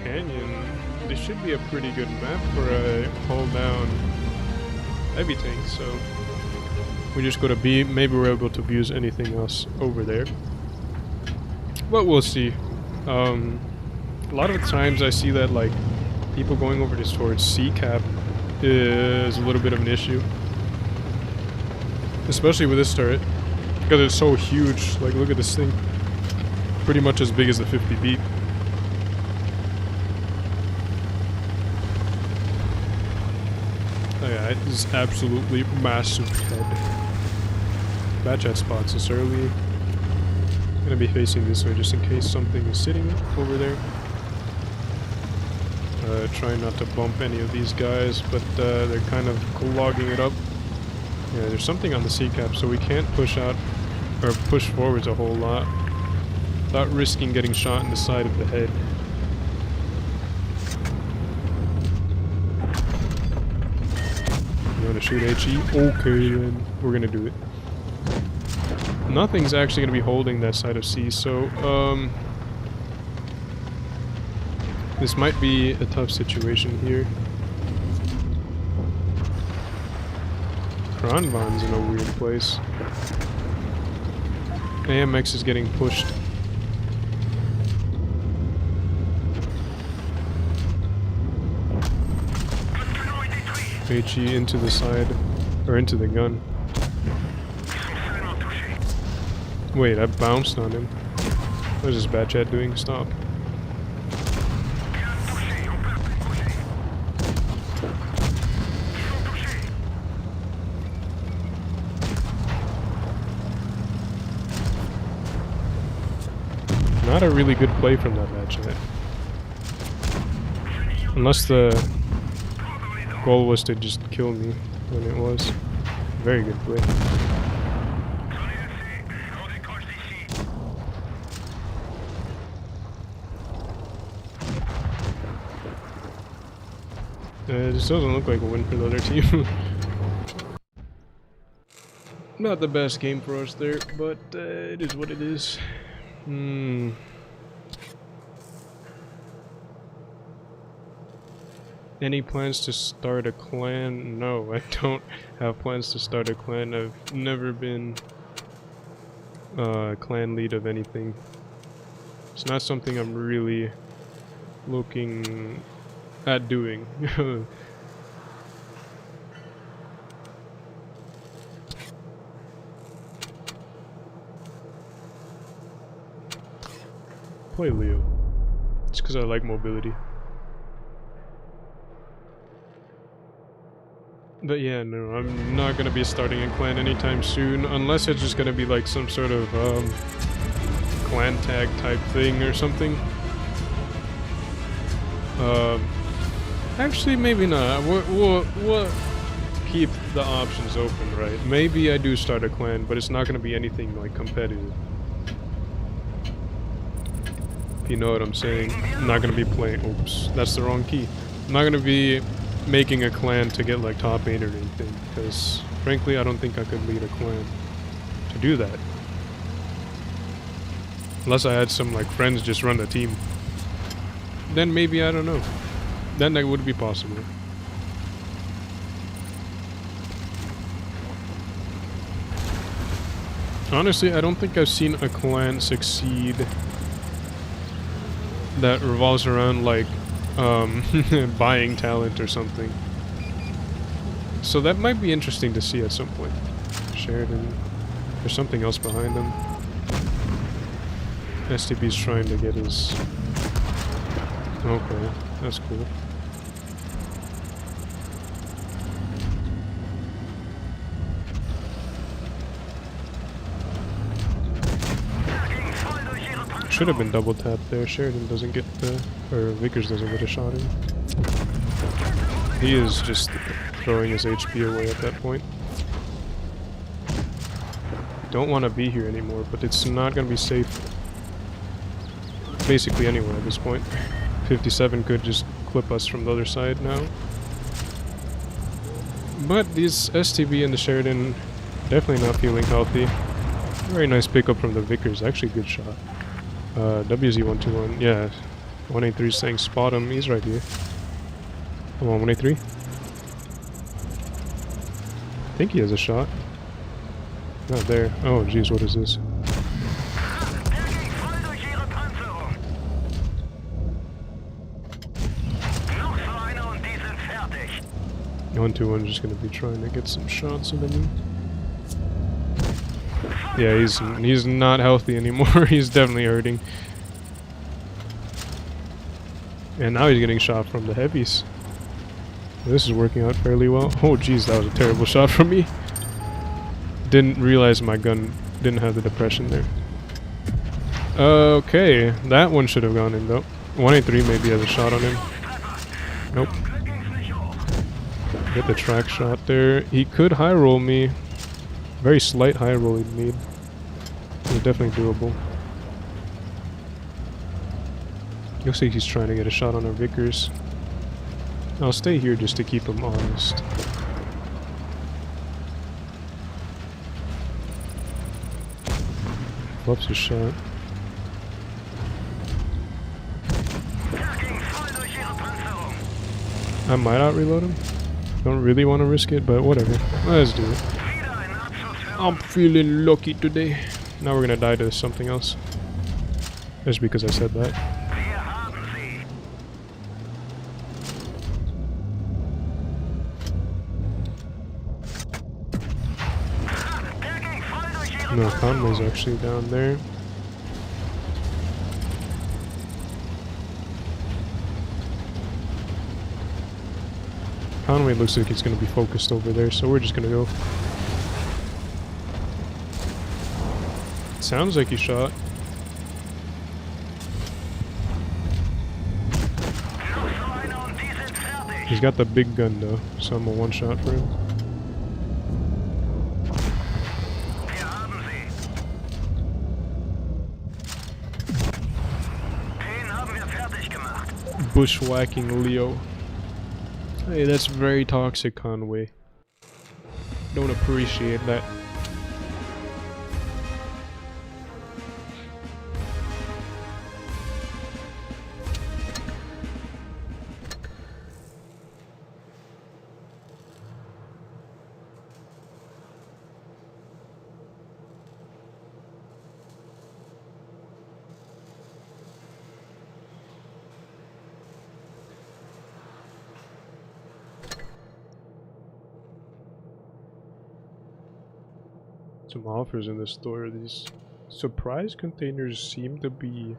Canyon. This should be a pretty good map for a hold down heavy tank, so we just go to B. Maybe we're able to use anything else over there, but we'll see. A lot of times I see that like people going over this towards C cap is a little bit of an issue, especially with this turret because it's so huge. Like, look at this thing, pretty much as big as the 50B. Oh yeah, it is absolutely massive head. Bad chat spots this early. I'm gonna be facing this way just in case something is sitting over there. Trying not to bump any of these guys, but they're kind of clogging it up. Yeah, there's something on the C-cap, so we can't push out or push forwards a whole lot without risking getting shot in the side of the head. You want to shoot HE? Okay, then we're gonna do it. Nothing's actually gonna be holding that side of C, so this might be a tough situation here. Kranvan's in a weird place. AMX is getting pushed. HE into the side, or into the gun. Wait, I bounced on him. What is this bad chat doing? Stop. Not a really good play from that bad chat. Unless the goal was to just kill me when it was. Very good play. This doesn't look like a win for the other team. Not the best game for us there, but it is what it is. Any plans to start a clan? No, I don't have plans to start a clan. I've never been clan lead of anything. It's not something I'm really looking at doing. Play Leo. It's because I like mobility. But yeah, no, I'm not gonna be starting a clan anytime soon, unless it's just gonna be like some sort of clan tag type thing or something. Actually, maybe not. We'll keep the options open, right? Maybe I do start a clan, but it's not gonna be anything like competitive. If you know what I'm saying. I'm not gonna be playing. Oops, that's the wrong key. I'm not gonna be making a clan to get like top 8 or anything, because frankly I don't think I could lead a clan to do that. Unless I had some like friends just run the team. Then maybe, I don't know. Then that would be possible. Honestly, I don't think I've seen a clan succeed that revolves around like buying talent or something. So that might be interesting to see at some point. Sheridan. There's something else behind them. STB's trying to get his... Okay, that's cool. Should have been double tapped there. Sheridan doesn't get the... or Vickers doesn't get a shot in. He is just throwing his HP away at that point. Don't want to be here anymore, but it's not going to be safe. Basically anywhere at this point. 57 could just clip us from the other side now. But these STB and the Sheridan definitely not feeling healthy. Very nice pickup from the Vickers. Actually good shot. WZ121, yeah. 183 is saying spot him. He's right here. Come on, 183. I think he has a shot. Not there. Oh, jeez, what is this? 121 just gonna be trying to get some shots into me. Yeah, he's not healthy anymore. He's definitely hurting. And now he's getting shot from the heavies. This is working out fairly well. Oh jeez, that was a terrible shot from me. Didn't realize my gun didn't have the depression there. Okay, that one should have gone in though. 183 maybe has a shot on him. Nope. Get the track shot there. He could high roll me. Very slight high roll he'd need. It's definitely doable. Looks like he's trying to get a shot on our Vickers. I'll stay here just to keep him honest. Fluffs his shot. I might out-reload him. Don't really want to risk it, but whatever. Let's do it. I'm feeling lucky today. Now we're gonna die to something else. Just because I said that. No, Conway's actually down there. Conway looks like he's going to be focused over there, so we're just going to go. Sounds like he shot. He's got the big gun though, so I'm a one shot for him. Bushwhacking Leo. Hey, that's very toxic, Conway. Don't appreciate that. Some offers in the store. These surprise containers seem to be...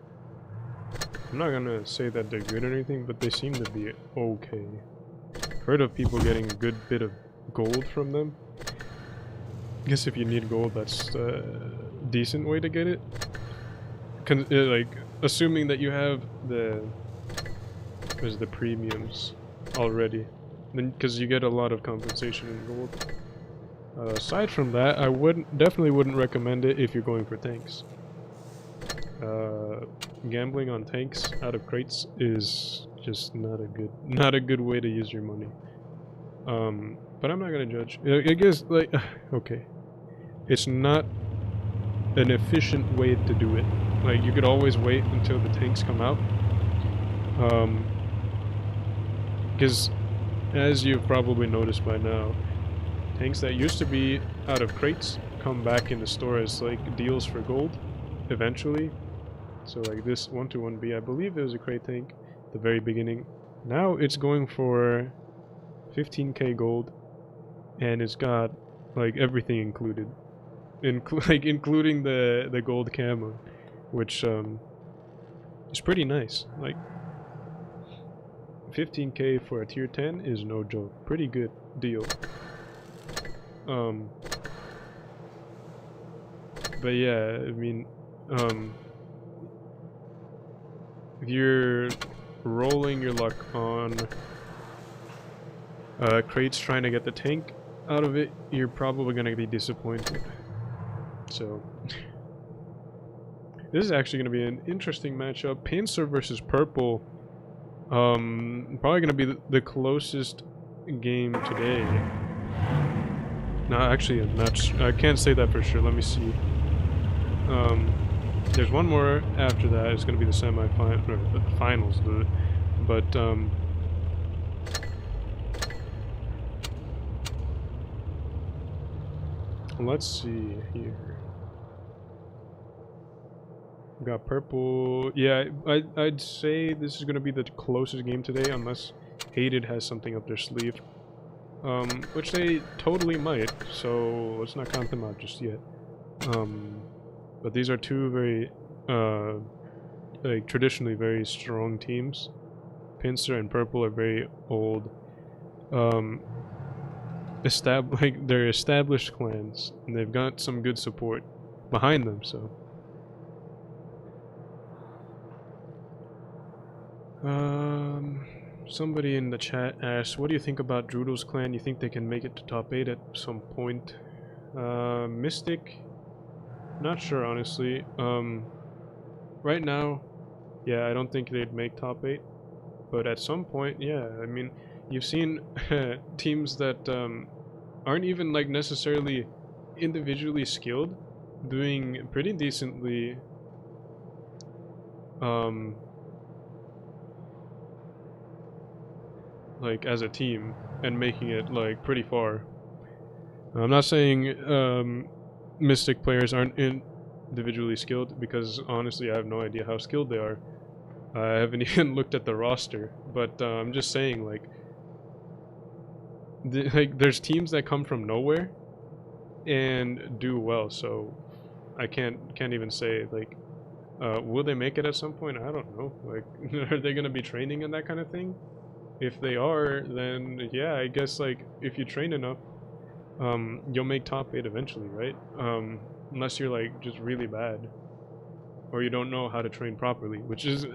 I'm not gonna say that they're good or anything, but they seem to be okay. Heard of people getting a good bit of gold from them. I guess if you need gold, that's a decent way to get it. Like, assuming that you have the premiums already, then because you get a lot of compensation in gold. Aside from that, I definitely wouldn't recommend it if you're going for tanks. Gambling on tanks out of crates is just not a good way to use your money. But I'm not gonna judge. I guess, like, okay, it's not an efficient way to do it. Like, you could always wait until the tanks come out. Because as you've probably noticed by now, tanks that used to be out of crates come back in the store as like deals for gold eventually. So like this 121B, I believe it was a crate tank at the very beginning. Now it's going for 15k gold, and it's got like everything included, including the gold camo, which is pretty nice. Like 15k for a tier 10 is no joke. Pretty good deal. But yeah, I mean, if you're rolling your luck on crates trying to get the tank out of it, you're probably gonna be disappointed. So this is actually gonna be an interesting matchup. Pincer versus Purple. Probably gonna be the closest game today. No, actually, I'm not I can't say that for sure. Let me see. There's one more after that. It's going to be the semi-final, or the finals. But let's see here. We got Purple. Yeah, I'd say this is going to be the closest game today, unless Hated has something up their sleeve. Which they totally might, so let's not count them out just yet. But these are two very, like, traditionally very strong teams. Pincer and Purple are very old, they're established clans, and they've got some good support behind them, so. Somebody in the chat asked, what do you think about Druidle's clan? You think they can make it to top 8 at some point? Mystic? Not sure, honestly. Right now, yeah, I don't think they'd make top 8. But at some point, yeah, I mean, you've seen teams that aren't even, like, necessarily individually skilled doing pretty decently, like, as a team, and making it, like, pretty far. I'm not saying Mystic players aren't individually skilled, because honestly I have no idea how skilled they are. I haven't even looked at the roster, but I'm just saying, like, there's teams that come from nowhere and do well, so I can't even say, like, will they make it at some point? I don't know. Like, are they gonna be training and that kind of thing? If they are, then yeah, I guess, like, if you train enough, you'll make top 8 eventually, right? Unless you're, like, just really bad, or you don't know how to train properly, which is,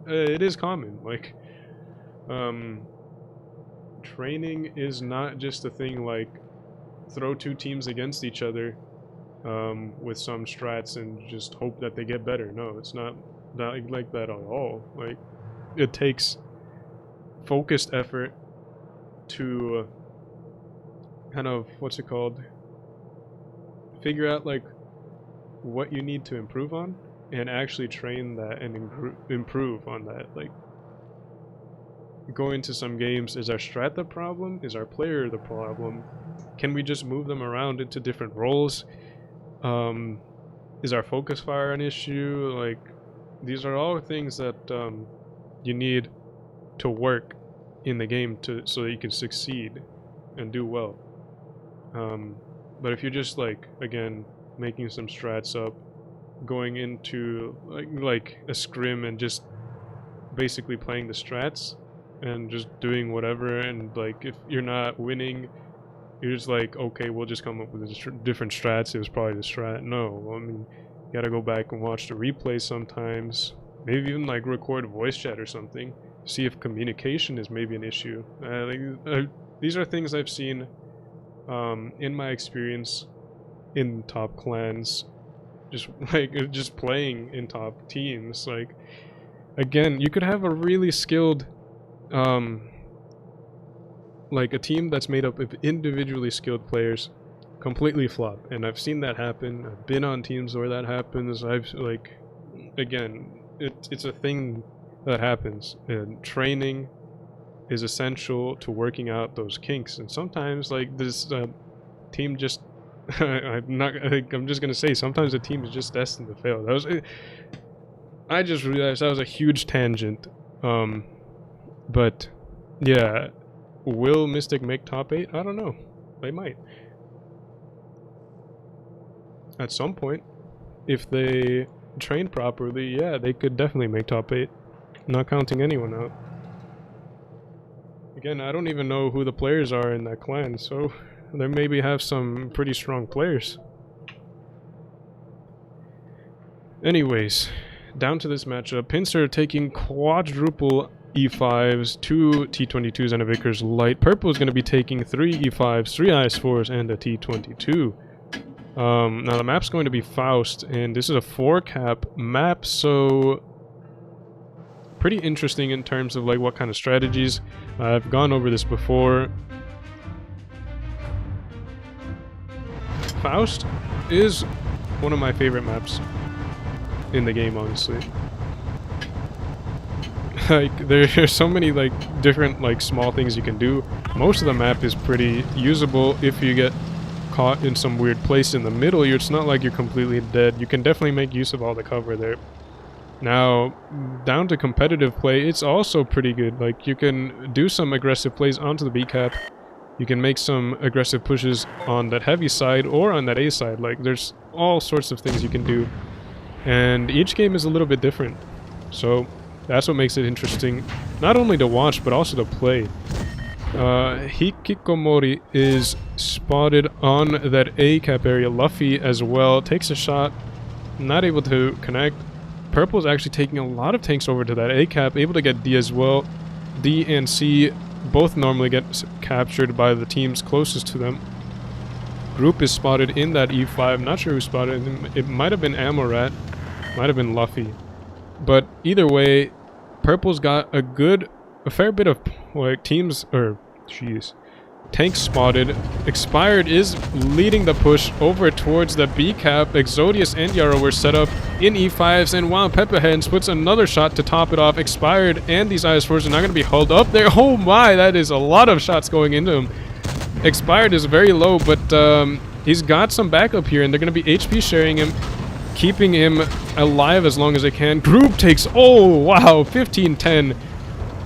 it is common. Like, training is not just a thing like throw two teams against each other with some strats and just hope that they get better. No, it's not like that at all. Like, it takes focused effort to kind of, what's it called, figure out like what you need to improve on and actually train that and improve on that. Like, going to some games, is our strat the problem? Is our player the problem? Can we just move them around into different roles? Is our focus fire an issue? Like, these are all things that you need to work in the game so that you can succeed and do well. But if you're just like, again, making some strats up, going into like a scrim and just basically playing the strats and just doing whatever, and like if you're not winning, you're just like, okay, we'll just come up with different strats. It was probably the strat. No, I mean, you gotta go back and watch the replay sometimes. Maybe even like record voice chat or something. See if communication is maybe an issue. These are things I've seen in my experience in top clans, just playing in top teams. Like, again, you could have a really skilled like a team that's made up of individually skilled players completely flop, and I've seen that happen. I've been on teams where that happens. Again, it's a thing that happens, and training is essential to working out those kinks. And sometimes, like, this team just I'm just gonna say, sometimes the team is just destined to fail. I just realized that was a huge tangent. But yeah, will Mystic make top 8? I don't know. They might. At some point, if they train properly, yeah, they could definitely make top 8. Not counting anyone out. Again, I don't even know who the players are in that clan, so they maybe have some pretty strong players. Anyways, down to this matchup. Pincer taking quadruple E5s, 2 T22s and a Vickers Light. Purple is going to be taking 3 E5s, 3 IS4s, and a T22. Now the map's going to be Faust, and this is a 4-cap map, so pretty interesting in terms of like what kind of strategies. I've gone over this before. Faust is one of my favorite maps in the game, honestly. Like, there's so many like different like small things you can do. Most of the map is pretty usable. If you get caught in some weird place in the middle, it's not like you're completely dead. You can definitely make use of all the cover there. Now, down to competitive play, it's also pretty good. Like, you can do some aggressive plays onto the B cap. You can make some aggressive pushes on that heavy side or on that A side. Like, there's all sorts of things you can do. And each game is a little bit different. So that's what makes it interesting, not only to watch, but also to play. Hikikomori is spotted on that A cap area. Luffy as well takes a shot, not able to connect. Purple is actually taking a lot of tanks over to that A cap, able to get D as well. D and C both normally get captured by the teams closest to them. Group is spotted in that E5. Not sure who spotted him. It might have been Amorat, might have been Luffy. But either way, Purple's got a fair bit of like teams, or tanks spotted. Expired is leading the push over towards the B cap. Exodius and Yarrow were set up in E5s, and wow, Pepperheads puts another shot to top it off. Expired and these IS4s are not going to be held up there. Oh my, that is a lot of shots going into him. Expired is very low, but he's got some backup here, and they're going to be HP sharing him, keeping him alive as long as they can. Group takes, oh wow, 15-10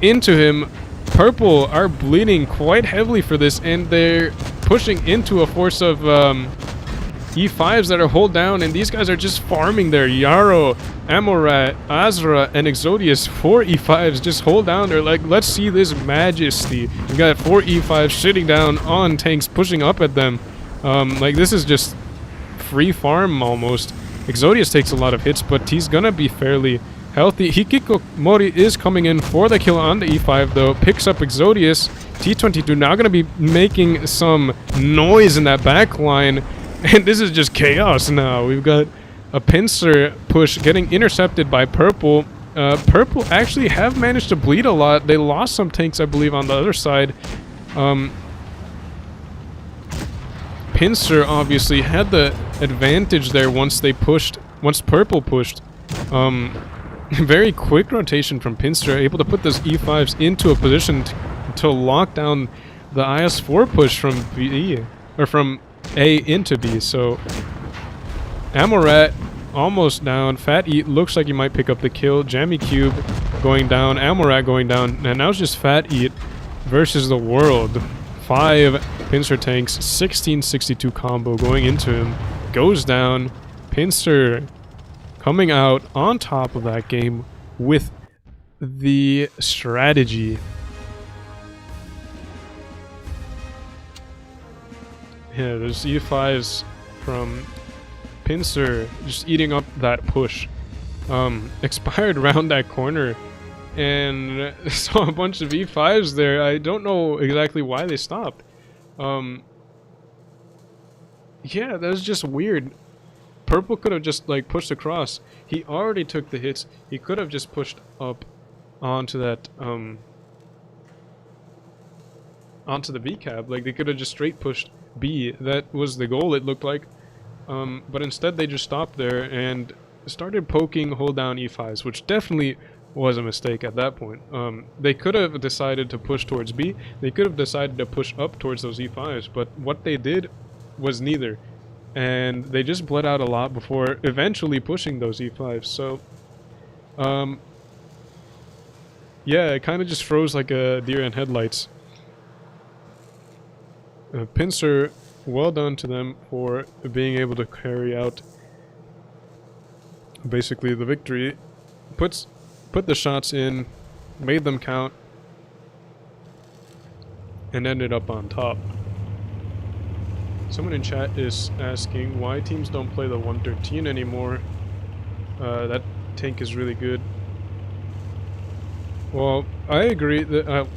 into him. Purple are bleeding quite heavily for this, and they're pushing into a force of E5s that are hold down, and these guys are just farming there. Yarrow, Amorat, Azra, and Exodius, 4 E5s just hold down. They're like, let's see this majesty. We've got 4 E5s sitting down on tanks, pushing up at them. Like, this is just free farm almost. Exodius takes a lot of hits, but he's gonna be fairly Healthy. Hikikomori is coming in for the kill on the E5 though. Picks up Exodius. T22 now going to be making some noise in that back line. And this is just chaos now. We've got a Pincer push getting intercepted by Purple. Purple actually have managed to bleed a lot. They lost some tanks, I believe, on the other side. Pincer obviously had the advantage there once Purple pushed. Very quick rotation from Pincer, able to put those E5s into a position to lock down the IS-4 push from B, or from A into B. So Amorat almost down. Fat Eat looks like he might pick up the kill. Jammy Cube going down. Amorat going down. And now it's just Fat Eat versus the world. 5 Pincer tanks. 1662 combo going into him. Goes down. Pincer coming out on top of that game with the strategy. Yeah, there's E5s from Pincer just eating up that push. Expired around that corner and saw a bunch of E5s there. I don't know exactly why they stopped. Yeah, that was just weird. Purple could have just like pushed across. He already took the hits. He could have just pushed up onto that onto the B cab. Like they could have just straight pushed B. That was the goal, it looked like. But instead they just stopped there and started poking hold down E5s, which definitely was a mistake at that point. They could have decided to push towards B. They could have decided to push up towards those E5s, but what they did was neither. And they just bled out a lot before eventually pushing those E5s. So, yeah, it kind of just froze like a deer in headlights. Pincer, well done to them for being able to carry out basically the victory. Put the shots in, made them count, and ended up on top. Someone in chat is asking why teams don't play the 113 anymore. That tank is really good. Well, I agree that,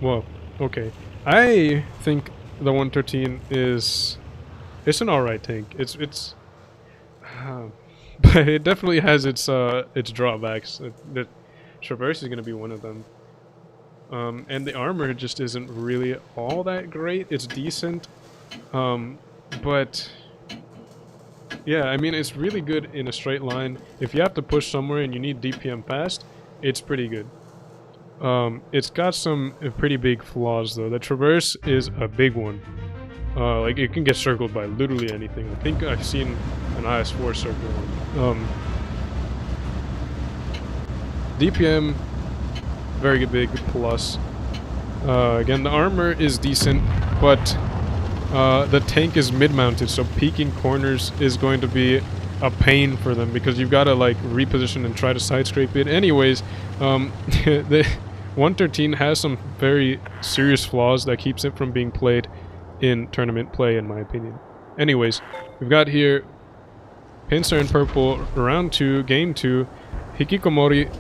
well, okay. I think the 113 is, it's an alright tank. It's but it definitely has its drawbacks. The Traverse is going to be one of them. And the armor just isn't really all that great. It's decent. But yeah, I mean, it's really good in a straight line. If you have to push somewhere and you need DPM fast, it's pretty good. It's got some pretty big flaws though. The Traverse is a big one. Like it can get circled by literally anything. I think I've seen an IS-4 circle one. DPM, very good, big plus. Again, the armor is decent, but the tank is mid-mounted, so peeking corners is going to be a pain for them because you've got to like reposition and try to side scrape it. Anyways, the 113 has some very serious flaws that keeps it from being played in tournament play, in my opinion. Anyways, we've got here Pincer and Purple, round 2, game 2. Hikikomori,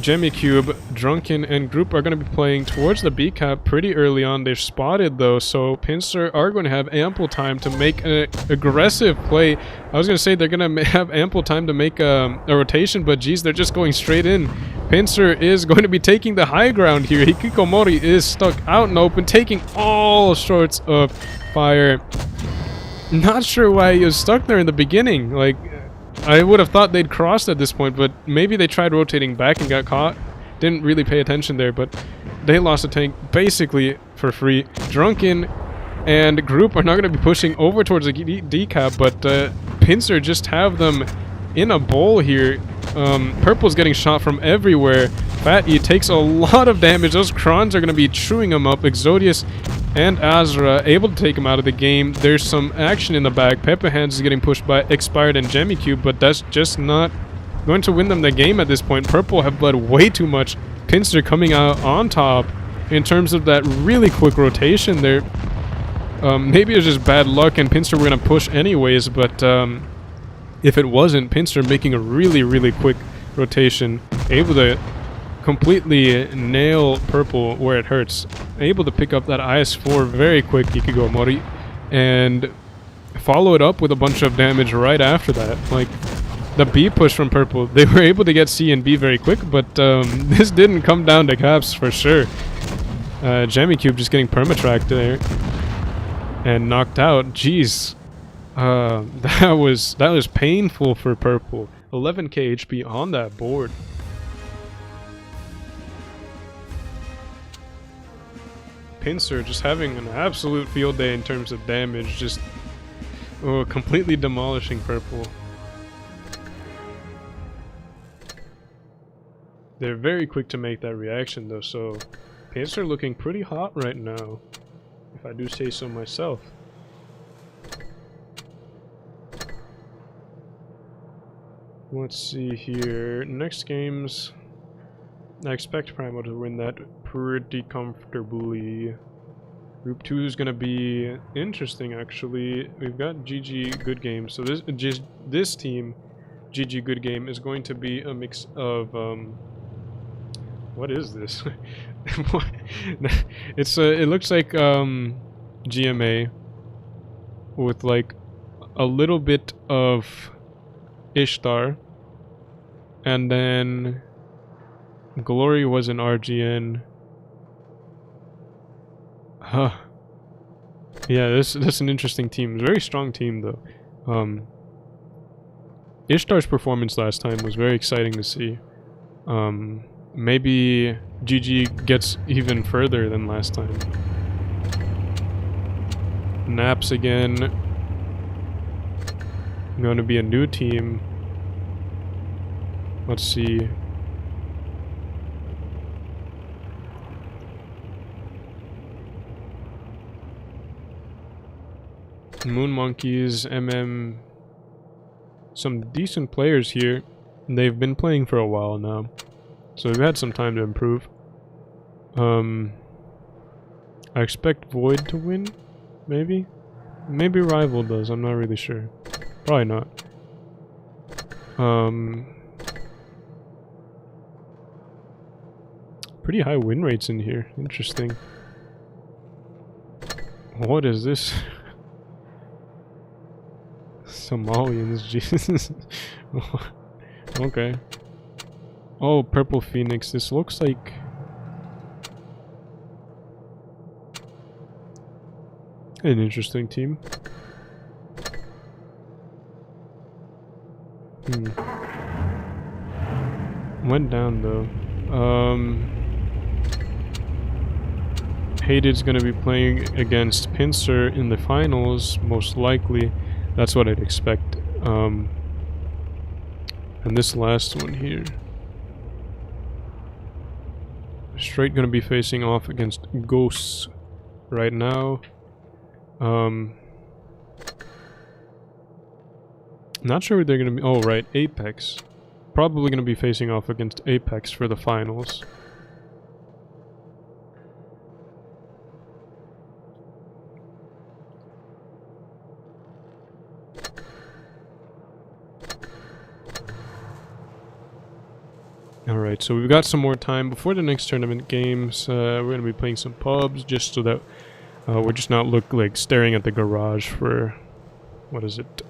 Jemmy Cube, Drunken, and Group are going to be playing towards the B cap pretty early on. They're spotted though, so Pincer are going to have ample time to make an aggressive play. I was going to say they're going to have ample time to make a rotation, but geez, they're just going straight in. Pincer is going to be taking the high ground here. Hikikomori is stuck out in open, taking all sorts of fire. Not sure why he was stuck there in the beginning. Like, I would have thought they'd crossed at this point, but maybe they tried rotating back and got caught. Didn't really pay attention there, but they lost a tank basically for free. Drunken and Group are not going to be pushing over towards the decap, but Pincer just have them in a bowl here. Purple's getting shot from everywhere. Fat E takes a lot of damage. Those Krons are going to be chewing him up. Exodius and Azra able to take him out of the game. There's some action in the back. Pepper Hands is getting pushed by Expired and Jemmy Cube, but that's just not going to win them the game at this point. Purple have bled way too much. Pincer coming out on top in terms of that really quick rotation there. Maybe it was just bad luck and Pincer were going to push anyways, but if it wasn't, Pincer making a really, really quick rotation, able to completely nail purple where it hurts, able to pick up that IS-4 very quick, Ikigo Mori, and follow it up with a bunch of damage right after that. Like, the B push from purple, they were able to get C and B very quick, but this didn't come down to caps for sure. Jammy-Cube just getting permatracked there and knocked out. Jeez. That was painful for purple. 11k HP on that board. Pincer just having an absolute field day in terms of damage, just completely demolishing purple. They're very quick to make that reaction though, so Pincer looking pretty hot right now, if I do say so myself. Let's see here. Next games, I expect Primo to win that pretty comfortably. Group 2 is going to be interesting, actually. We've got GG Good Game. So this team, GG Good Game, is going to be a mix of... what is this? It looks like GMA with like a little bit of Ishtar, and then Glory was an RGN. Huh. Yeah, that's an interesting team. It's a very strong team though. Ishtar's performance last time was very exciting to see. Maybe GG gets even further than last time. Naps again. Going to be a new team. Let's see. Moon Monkeys, MM. Some decent players here. They've been playing for a while now, so we've had some time to improve. I expect Void to win, maybe? Maybe Rival does, I'm not really sure. Probably not. Pretty high win rates in here, interesting. What is this? Somalians, Jesus. Okay. Oh, Purple Phoenix. This looks like... an interesting team. Went down though. Hated's gonna be playing against Pincer in the finals, most likely. That's what I'd expect. And this last one here. Straight gonna be facing off against Ghosts right now. Not sure what they're gonna be. Oh, right, Apex. Probably gonna be facing off against Apex for the finals. Alright, so we've got some more time before the next tournament games. We're going to be playing some pubs just so that we're just not staring at the garage for... what is it?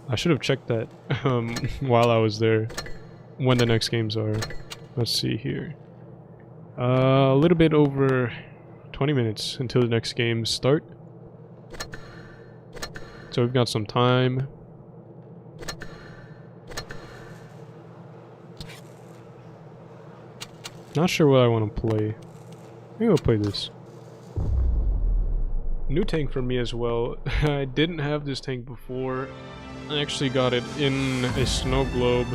I should have checked that while I was there, when the next games are. Let's see here. A little bit over 20 minutes until the next games start. So we've got some time. Not sure what I want to play. Maybe I'll play this. New tank for me as well. I didn't have this tank before. I actually got it in a snow globe.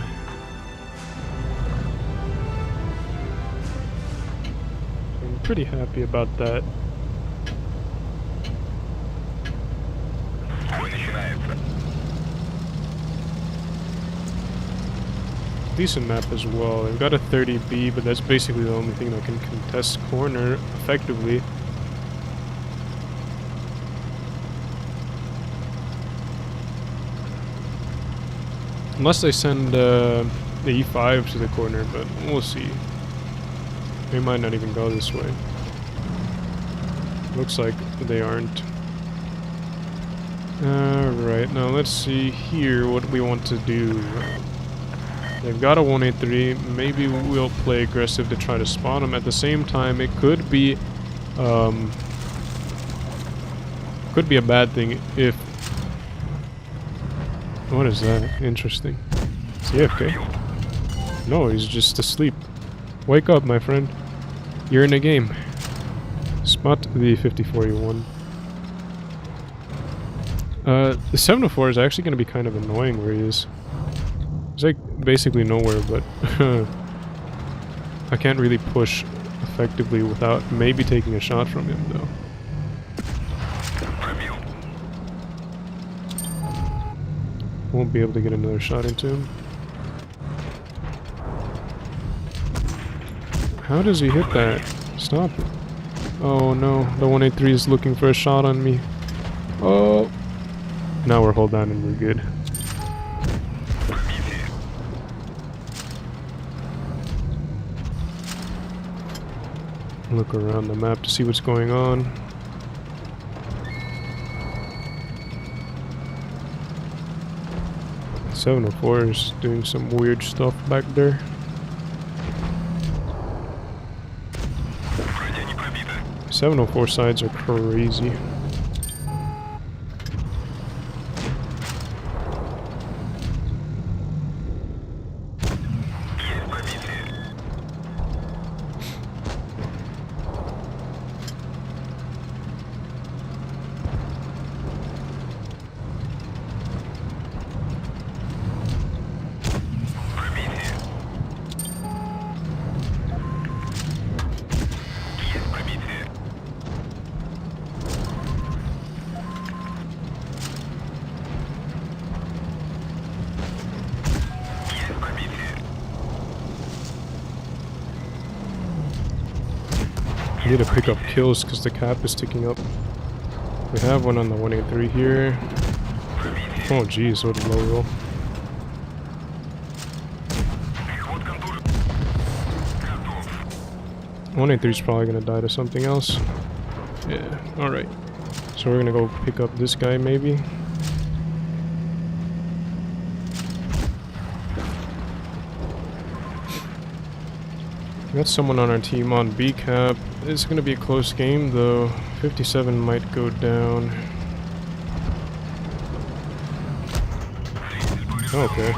I'm pretty happy about that. Decent map as well. I've got a 30B, but that's basically the only thing that can contest corner effectively. Unless they send the E5 to the corner, but we'll see. They might not even go this way. Looks like they aren't. Alright, now let's see here what we want to do. They've got a 183. Maybe we'll play aggressive to try to spawn them. At the same time, it could be a bad thing if... What is that? Interesting. Is he AFK? No, he's just asleep. Wake up, my friend. You're in a game. Spot the 54 you won. The 704 is actually going to be kind of annoying where he is. He's like basically nowhere, but I can't really push effectively without maybe taking a shot from him though. Won't be able to get another shot into him. How does he hit that? Stop it. Oh no, the 183 is looking for a shot on me. Oh! Now we're hold down and we're good. Look around the map to see what's going on. .704 is doing some weird stuff back there. .704 sides are crazy. I need to pick up kills because the cap is ticking up. We have one on the 183 here. Oh jeez, what a low roll. .183 is probably gonna die to something else. Yeah, alright. So we're gonna go pick up this guy maybe. Got someone on our team on B cap. It's gonna be a close game though. 57 might go down. Okay.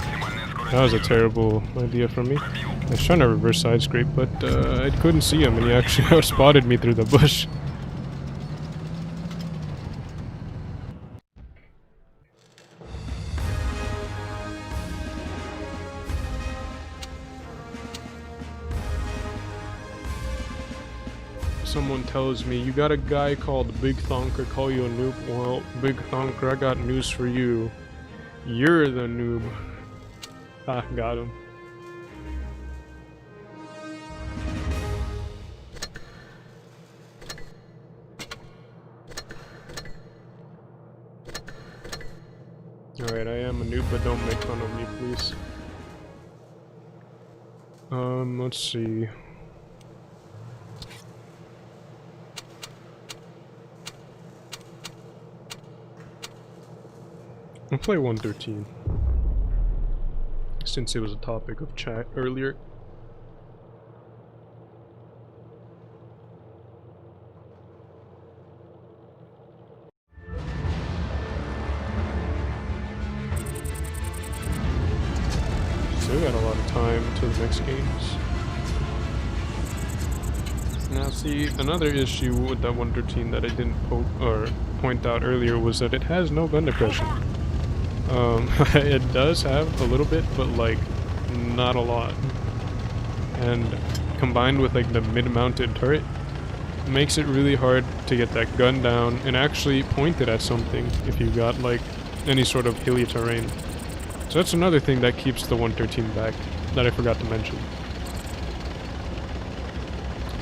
That was a terrible idea from me. I was trying to reverse side scrape, but I couldn't see him and he actually outspotted me through the bush. Someone tells me, you got a guy called Big Thonker call you a noob. Well, Big Thonker, I got news for you. You're the noob. Ah, got him. Alright, I am a noob, but don't make fun of me, please. Let's see. I'll play 113. Since it was a topic of chat earlier. Still got a lot of time until the next games. Now see, another issue with that 113 that I didn't point out earlier was that it has no gun depression. It does have a little bit, but like not a lot. And combined with like the mid-mounted turret, makes it really hard to get that gun down and actually point it at something if you've got like any sort of hilly terrain. So that's another thing that keeps the 113 back that I forgot to mention.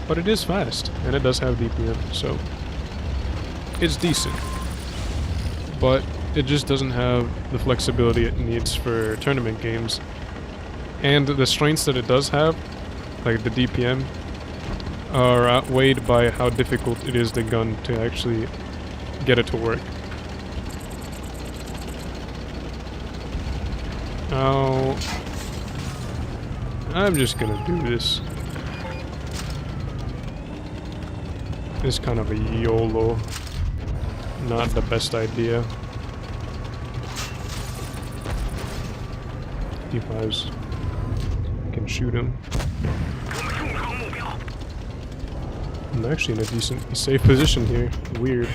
But it is fast, and it does have DPM, so it's decent. But it just doesn't have the flexibility it needs for tournament games. And the strengths that it does have, like the DPM, are outweighed by how difficult it is the gun to actually get it to work. Oh, I'm just gonna do this. It's kind of a YOLO. Not the best idea. 55s. Can shoot him. I'm actually in a decent, safe position here. Weird.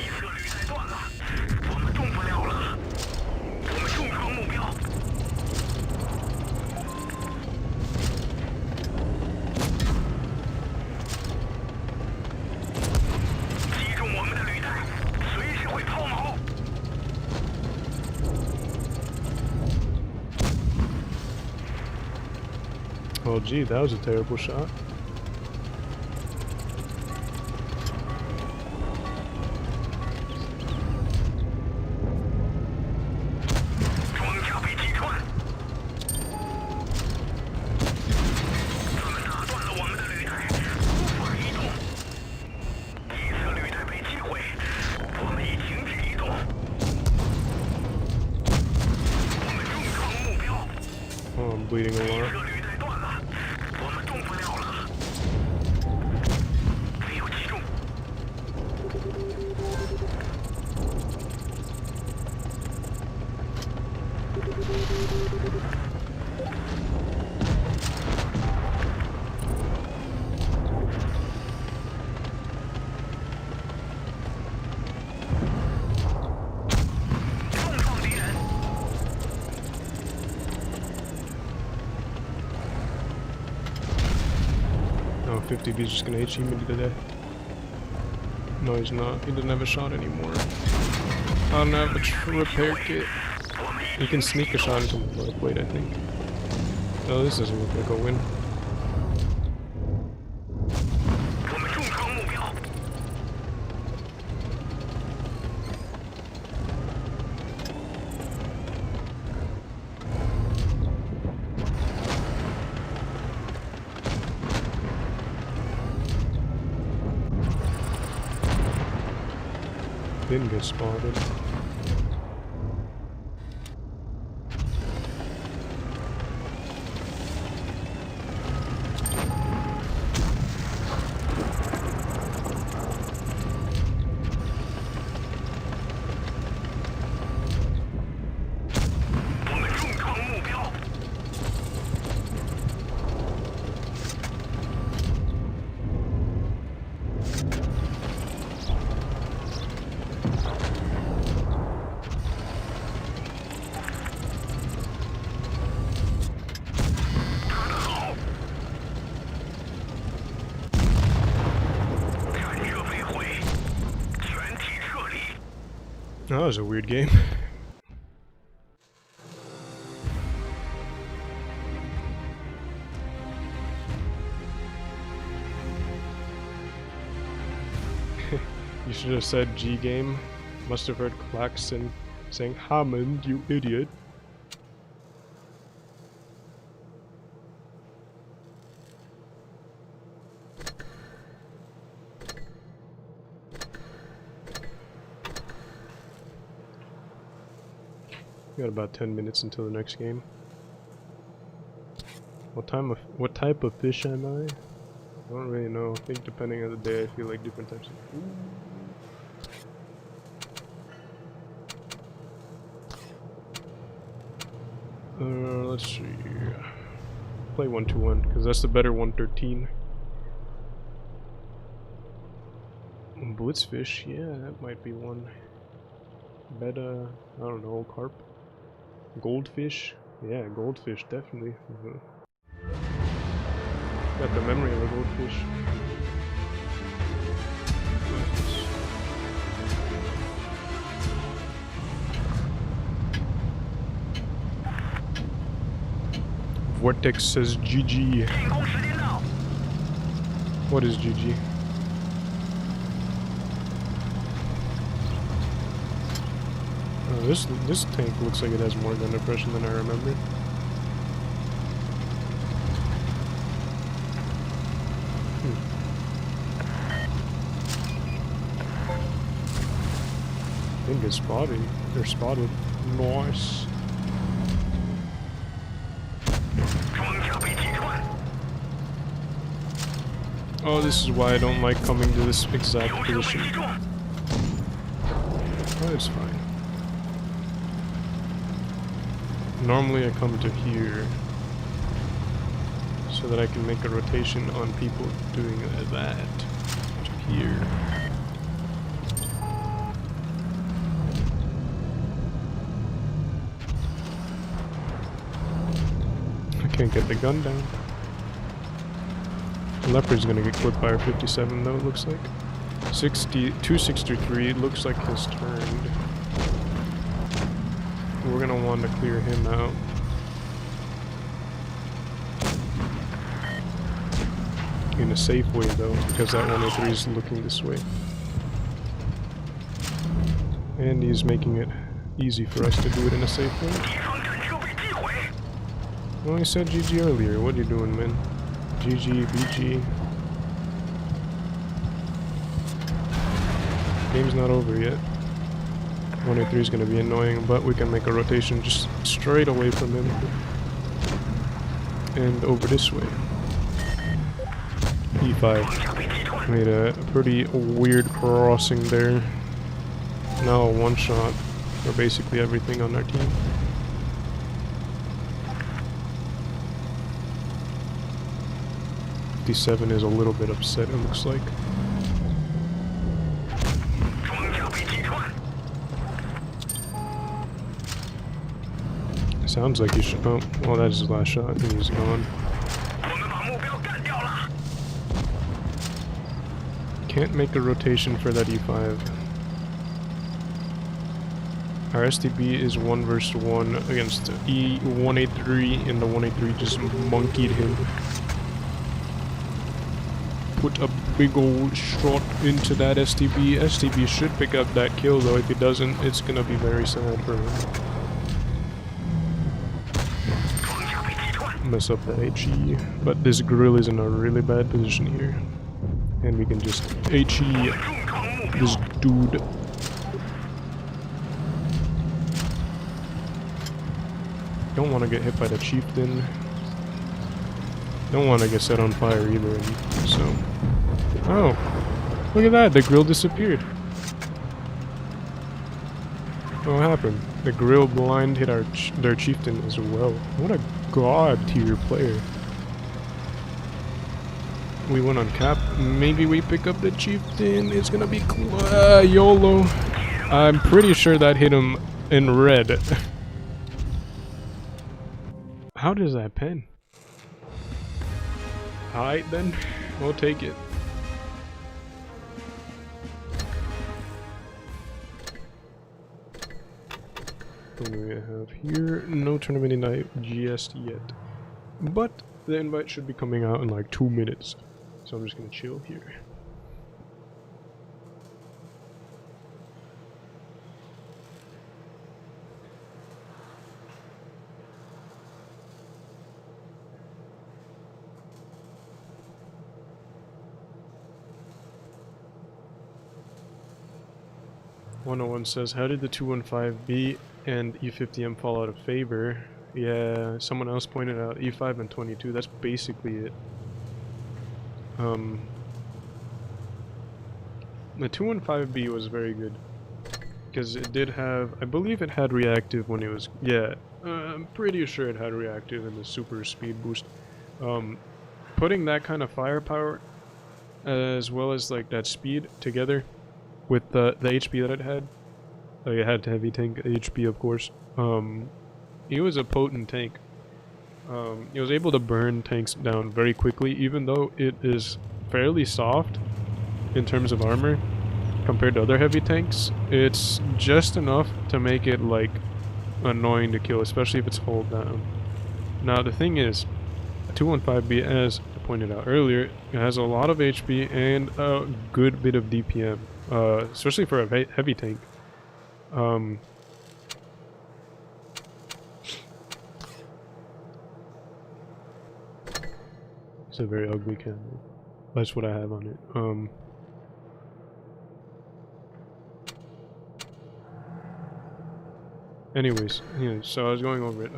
Oh gee, that was a terrible shot. Oh, I'm bleeding a lot. Oh, 50B is just gonna HE me today. No, he's not. He doesn't have a shot anymore. I don't have a repair kit. You can sneak a shot into the blood plate, I think. Oh, this doesn't look like a win. Didn't get spotted. That was a weird game. You should have said G game. Must have heard Claxton saying Hammond, you idiot. We got about 10 minutes until the next game. What type of fish am I? I don't really know. I think depending on the day I feel like different types of let's see. Play 121 because that's the better 113. Blitzfish, yeah, that might be one. Betta, I don't know, carp. Goldfish? Yeah, goldfish, definitely. Got the memory of a goldfish. Vortex says GG. What is GG? This tank looks like it has more gun depression than I remember. think it's spotted. They're spotted. Nice. Oh, this is why I don't like coming to this exact position. Oh, it's fine. Normally I come to here so that I can make a rotation on people doing that to here. I can't get the gun down. The Leopard's gonna get clipped by our 57 though, it looks like. 263, it looks like has turned. We're gonna want to clear him out. In a safe way though, because that 103 is looking this way. And he's making it easy for us to do it in a safe way. Well, I said GG earlier, what are you doing, man? GG, BG. Game's not over yet. 183 is going to be annoying, but we can make a rotation just straight away from him. And over this way. E5. Made a pretty weird crossing there. Now a one shot for basically everything on our team. '57 is a little bit upset, it looks like. Sounds like he should. Oh, well, that's his last shot, and he's gone. Can't make a rotation for that E5. Our STB is 1 versus 1 against E183, and the 183 just monkeyed him. Put a big old shot into that STB. STB should pick up that kill, though. If he doesn't, it's gonna be very sad for him. Mess up the HE, but this grill is in a really bad position here. And we can just HE this dude. Don't want to get hit by the chieftain. Don't want to get set on fire either, so... Oh! Look at that, the grill disappeared. What happened? The grill blind hit their chieftain as well. What a god tier player. We went on cap. Maybe we pick up the chieftain. It's gonna be YOLO. I'm pretty sure that hit him in red. How does that pen? Alright then, we'll take it. What do we have here? No tournament invite just yet. But the invite should be coming out in like 2 minutes. So I'm just gonna chill here. .101 says, how did the 215B and E50M fall out of favor? Yeah, someone else pointed out E5 and 22, that's basically it. The 215B was very good. Because it did have, I believe it had reactive when it was, yeah, I'm pretty sure it had reactive in the super speed boost. Putting that kind of firepower, as well as like that speed together, with the HP that it had heavy tank HP, of course. It was a potent tank. It was able to burn tanks down very quickly, even though it is fairly soft in terms of armor compared to other heavy tanks. It's just enough to make it like annoying to kill, especially if it's hulled down. Now the thing is, 215B, as I pointed out earlier, it has a lot of HP and a good bit of DPM. Especially for a heavy tank. It's a very ugly camera. That's what I have on it. Anyways, so I was going over it.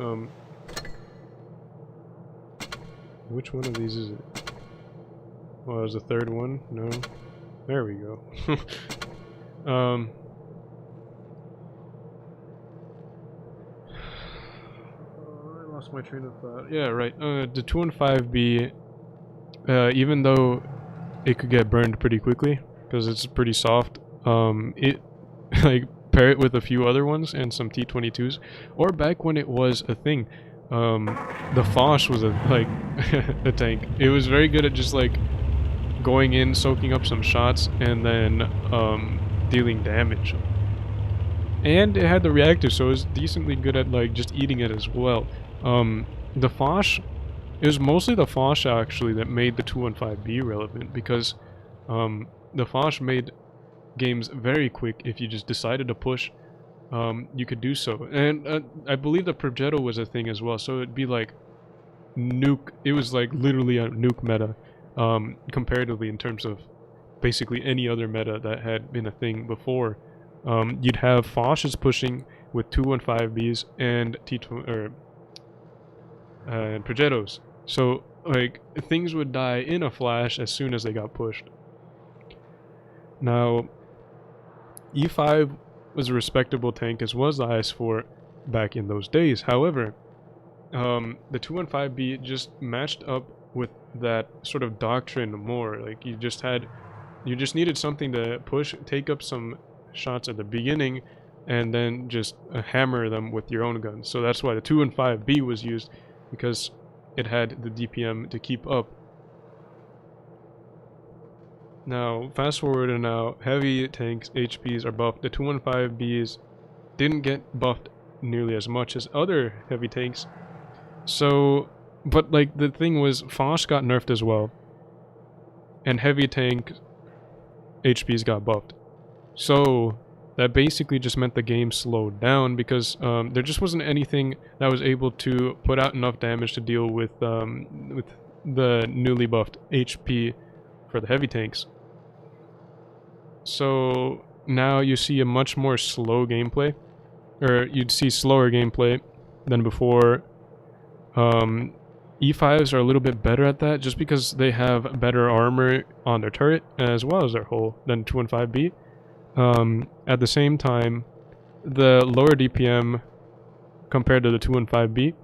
Which one of these is it? Oh, it was the third one? No. There we go. I lost my train of thought. Yeah, right. The 215B, even though it could get burned pretty quickly, because it's pretty soft, it, like, pair it with a few other ones and some T-22s, or back when it was a thing, the Foch was a tank. It was very good at just, like, going in, soaking up some shots, and then dealing damage. And it had the reactor, so it was decently good at like just eating it as well. The Foch, it was mostly the Foch actually that made the 215B relevant, because the Foch made games very quick. If you just decided to push, you could do so. And I believe the Progetto was a thing as well, so it'd be like nuke. It was like literally a nuke meta. Comparatively in terms of basically any other meta that had been a thing before. You'd have Foches pushing with 215Bs and and Progettos. So like things would die in a flash as soon as they got pushed. Now E5 was a respectable tank, as was the IS-4 back in those days. However, the 215B just matched up with that sort of doctrine more. Like you just needed something to push, take up some shots at the beginning, and then just hammer them with your own guns. So that's why the 215B was used, because it had the DPM to keep up. Now fast forward, and now heavy tanks HPs are buffed. The 215Bs didn't get buffed nearly as much as other heavy tanks. So but like the thing was, Foch got nerfed as well, and heavy tank HPs got buffed. So that basically just meant the game slowed down, because there just wasn't anything that was able to put out enough damage to deal with the newly buffed HP for the heavy tanks. So now you see a much more slow gameplay, or you'd see slower gameplay than before. E5s are a little bit better at that, just because they have better armor on their turret as well as their hull than 215B. At the same time, the lower DPM compared to the 215B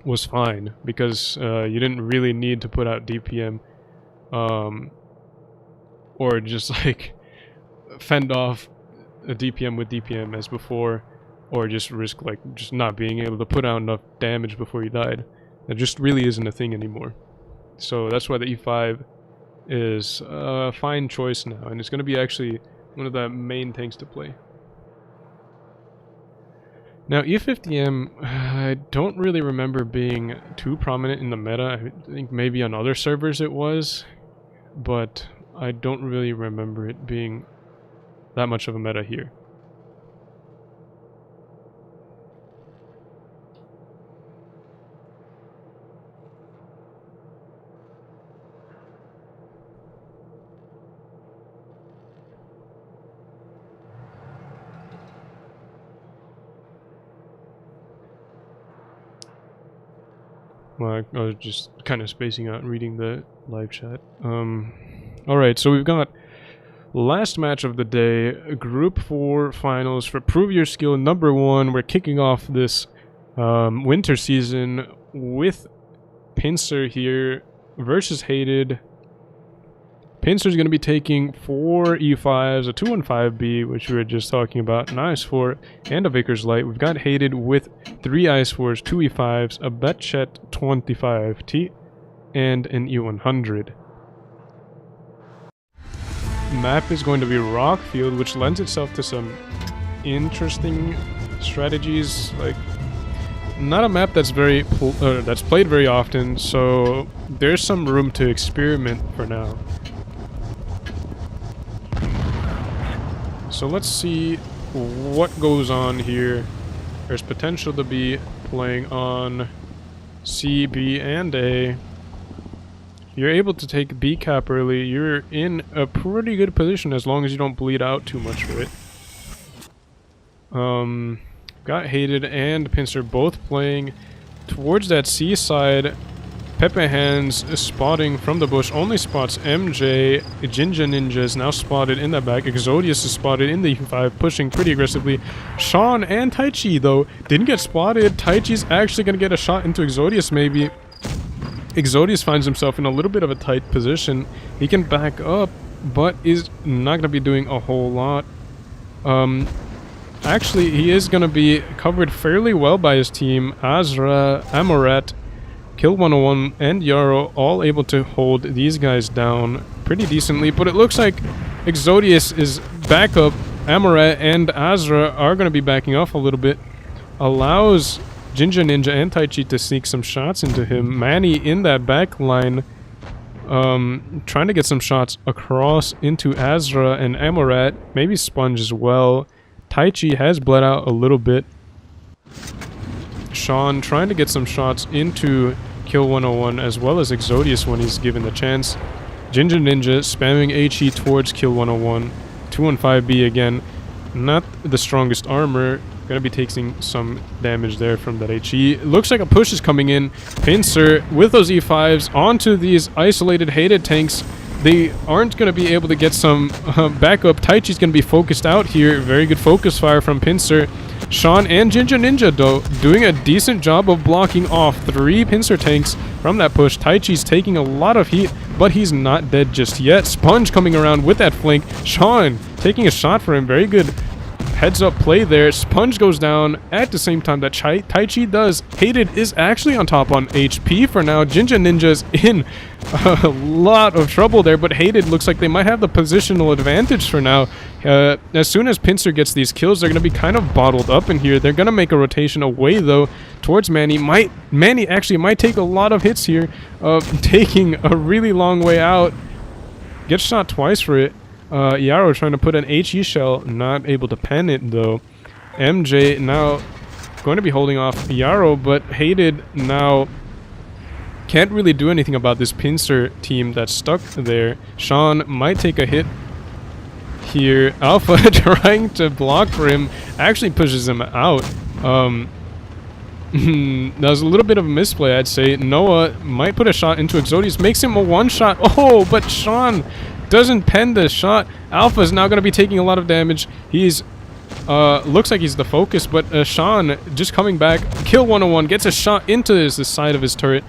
was fine, because you didn't really need to put out DPM, or just like fend off a DPM with DPM as before, or just risk like just not being able to put out enough damage before you died. That just really isn't a thing anymore. So that's why the E5 is a fine choice now, and it's going to be actually one of the main tanks to play. Now E50M, I don't really remember being too prominent in the meta. I think maybe on other servers it was, but I don't really remember it being that much of a meta here. Well, I was just kind of spacing out and reading the live chat. Alright, so we've got last match of the day, Group 4 finals for Prove Your Skill #1. We're kicking off this winter season with Pincer here versus Hated. Pincer's going to be taking 4 E5s, a 215B, which we were just talking about, an IS-4, and a Vickers Light. We've got Hated with 3 IS-4s, 2 E5s, a Betta 25T, and an E100. Map is going to be Rockfield, which lends itself to some interesting strategies. Like, not a map that's that's played very often, so there's some room to experiment for now. So let's see what goes on here. There's potential to be playing on C, B, and A. You're able to take B cap early. You're in a pretty good position as long as you don't bleed out too much for it. Got got Hated and Pincer both playing towards that seaside. Pepe Hands is spotting from the bush, only spots MJ. Jinja Ninja is now spotted in the back. Exodius is spotted in the U5, pushing pretty aggressively. Sean and Taichi, though, didn't get spotted. Taichi's actually going to get a shot into Exodius, maybe. Exodius finds himself in a little bit of a tight position. He can back up, but is not going to be doing a whole lot. Actually, he is going to be covered fairly well by his team. Azra, Amoret, Kill 101 and Yarrow all able to hold these guys down pretty decently, but it looks like Exodius is back up. Amoret and Azra are going to be backing off a little bit. Allows Jinja Ninja and Taichi to sneak some shots into him. Manny in that back line, trying to get some shots across into Azra and Amoret. Maybe Sponge as well. Taichi has bled out a little bit. Sean trying to get some shots into Kill 101 as well as Exodius when he's given the chance. Jinja Ninja spamming HE towards Kill 101. 215B again. Not the strongest armor. Gonna be taking some damage there from that HE. Looks like a push is coming in. Pincer with those E5s onto these isolated Hated tanks. They aren't going to be able to get some backup. Taichi's going to be focused out here. Very good focus fire from Pincer. Sean and Jinja Ninja, though, doing a decent job of blocking off 3 Pincer tanks from that push. Taichi's taking a lot of heat, but he's not dead just yet. Sponge coming around with that flank. Sean taking a shot for him. Very good heads up play there. Sponge goes down at the same time that Taichi does. Hated is actually on top on HP for now. Jinja Ninja's in a lot of trouble there, but Hated looks like they might have the positional advantage for now. As soon as Pincer gets these kills, they're going to be kind of bottled up in here. They're going to make a rotation away, though, towards Manny. Manny actually might take a lot of hits here, taking a really long way out. Gets shot twice for it. Yarrow trying to put an HE shell, not able to pen it though. MJ now going to be holding off Yarrow, but Hated now can't really do anything about this Pincer team that's stuck there. Sean might take a hit here. Alpha trying to block for him, actually pushes him out. That was a little bit of a misplay, I'd say. Noah might put a shot into Exodius, makes him a one-shot. Oh, but Sean doesn't pen the shot. Alpha is now going to be taking a lot of damage. He's looks like he's the focus, but Sean just coming back. Kill 101 gets a shot into the side of his turret.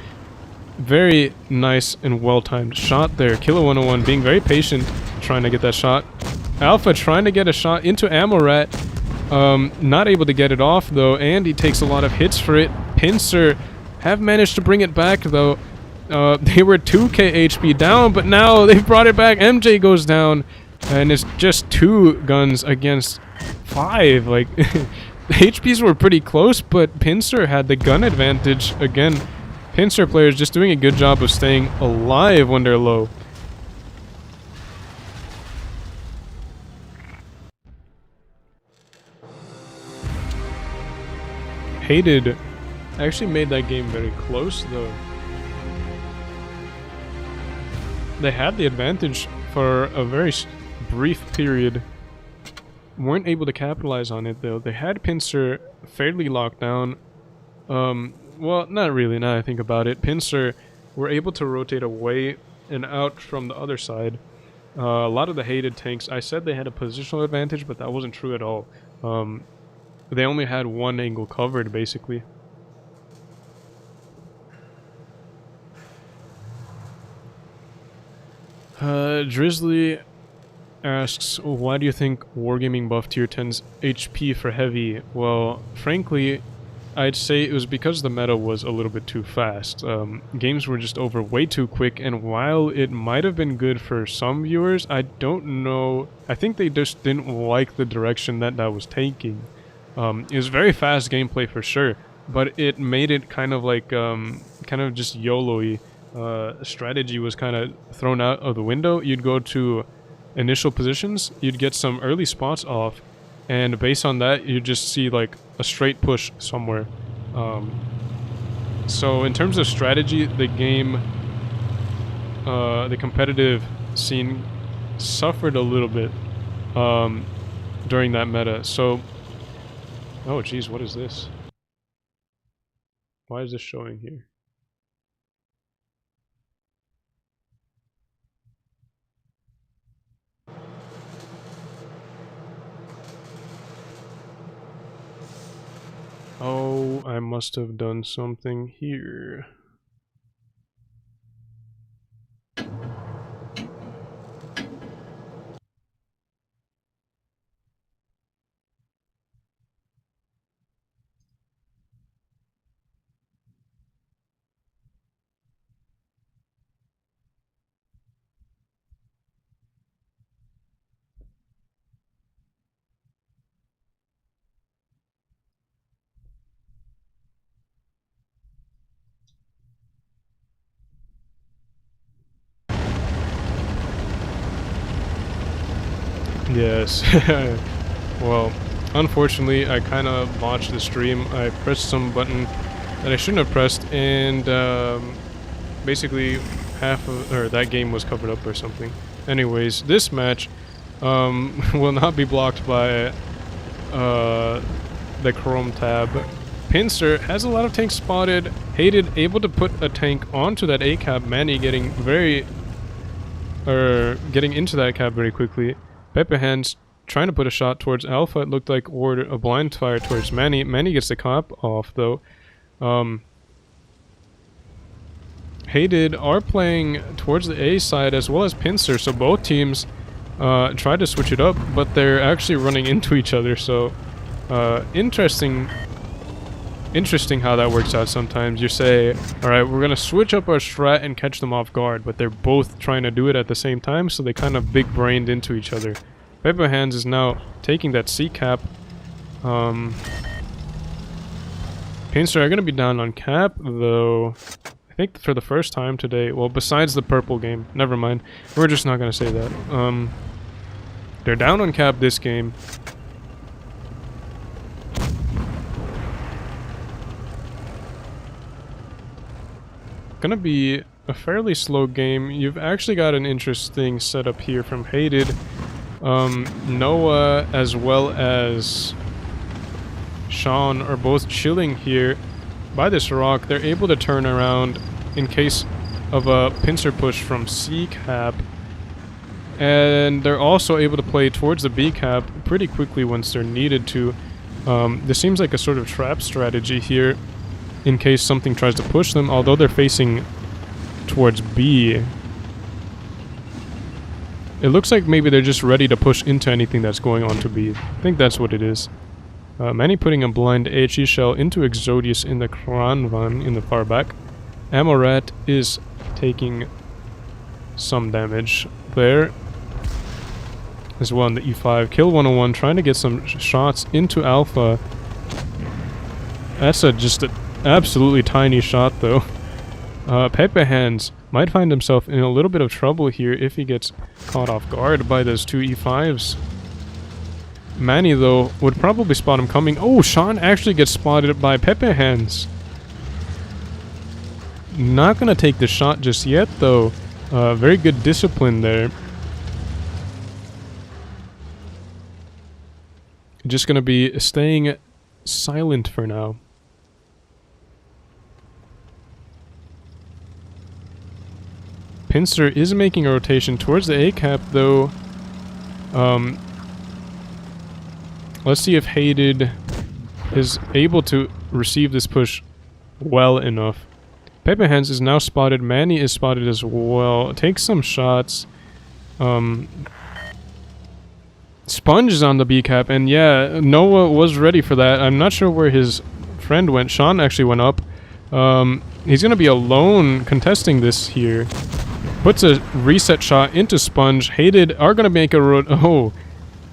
Very nice and well-timed shot there. Killer 101 being very patient, trying to get that shot. Alpha trying to get a shot into Amoret. Not able to get it off though, and he takes a lot of hits for it. Pincer have managed to bring it back though. They were 2k HP down, but now they've brought it back. MJ goes down, and it's just 2 guns against 5. Like, the HPs were pretty close, but Pincer had the gun advantage. Again, Pincer players just doing a good job of staying alive when they're low. Hated actually made that game very close, though. They had the advantage for a very brief period. Weren't able to capitalize on it though. They had Pincer fairly locked down. Well, not really now I think about it. Pincer were able to rotate away and out from the other side. A lot of the Hated tanks, I said they had a positional advantage, but that wasn't true at all. They only had one angle covered basically. Drizzly asks, why do you think Wargaming buffed tier 10's HP for heavy? Well, frankly, I'd say it was because the meta was a little bit too fast. Games were just over way too quick, and while it might have been good for some viewers, I don't know. I think they just didn't like the direction that was taking. It was very fast gameplay for sure, but it made it kind of like, kind of just YOLO-y. Strategy was kind of thrown out of the window. You'd go to initial positions, you'd get some early spots off, and based on that, you just see like a straight push somewhere. So in terms of strategy, the game, the competitive scene suffered a little bit during that meta. So Oh geez, what is this? Why is this showing here? Oh, I must have done something here. Yes. Well, unfortunately, I kind of botched the stream. I pressed some button that I shouldn't have pressed, and basically half of that game was covered up or something. Anyways, this match will not be blocked by the Chrome tab. Pincer has a lot of tanks spotted. Hated able to put a tank onto that A cab. Manny getting getting into that cab very quickly. Betta hands trying to put a shot towards Alpha, it looked like, or a blind fire towards Manny. Manny gets the cop off though. Hated are playing towards the A side as well as Pincer, so both teams try to switch it up, but they're actually running into each other, so interesting how that works out sometimes. You say, alright, we're gonna switch up our strat and catch them off guard, but they're both trying to do it at the same time, so they kind of big-brained into each other. Betta Hands is now taking that C cap. Pincer are gonna be down on cap, though. I think for the first time today. Well, besides the purple game. Never mind. We're just not gonna say that. They're down on cap this game. Gonna be a fairly slow game. You've actually got an interesting setup here from Hated. Noah as well as Sean are both chilling here by this rock. They're able to turn around in case of a pincer push from C cap. And they're also able to play towards the B cap pretty quickly once they're needed to. This seems like a sort of trap strategy here in case something tries to push them, although they're facing towards B. It looks like maybe they're just ready to push into anything that's going on to B. I think that's what it is. Manny putting a blind HE shell into Exodius in the Kranvan in the far back. Amorat is taking some damage there as well in the E5. Kill 101, trying to get some shots into Alpha. That's just an absolutely tiny shot though. Betta Hands might find himself in a little bit of trouble here if he gets caught off guard by those two E5s. Manny, though, would probably spot him coming. Oh, Sean actually gets spotted by Betta Hands. Not gonna take the shot just yet, though. Very good discipline there. Just gonna be staying silent for now. Pincer is making a rotation towards the A cap, though. Let's see if Hated is able to receive this push well enough. Betta Hands is now spotted. Manny is spotted as well. Takes some shots. Sponge is on the B cap, and yeah, Noah was ready for that. I'm not sure where his friend went. Sean actually went up. He's gonna be alone contesting this here. Puts a reset shot into Sponge. Hated are gonna make a oh.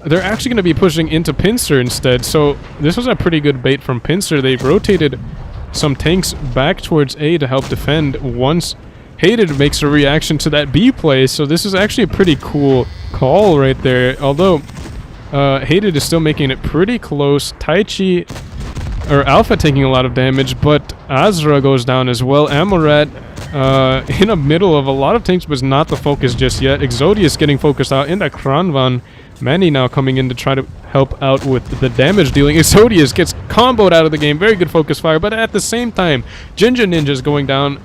They're actually going to be pushing into Pincer instead, so this was a pretty good bait from Pincer. They've rotated some tanks back towards A to help defend once Hated makes a reaction to that B play, so this is actually a pretty cool call right there. Although, Hated is still making it pretty close. Taichi, or Alpha taking a lot of damage, but Azra goes down as well. Amorat in the middle of a lot of tanks was not the focus just yet. Exodius getting focused out in that Kranvan. Manny now coming in to try to help out with the damage dealing. Exodius gets comboed out of the game. Very good focus fire, but at the same time, Ginger Ninja's going down.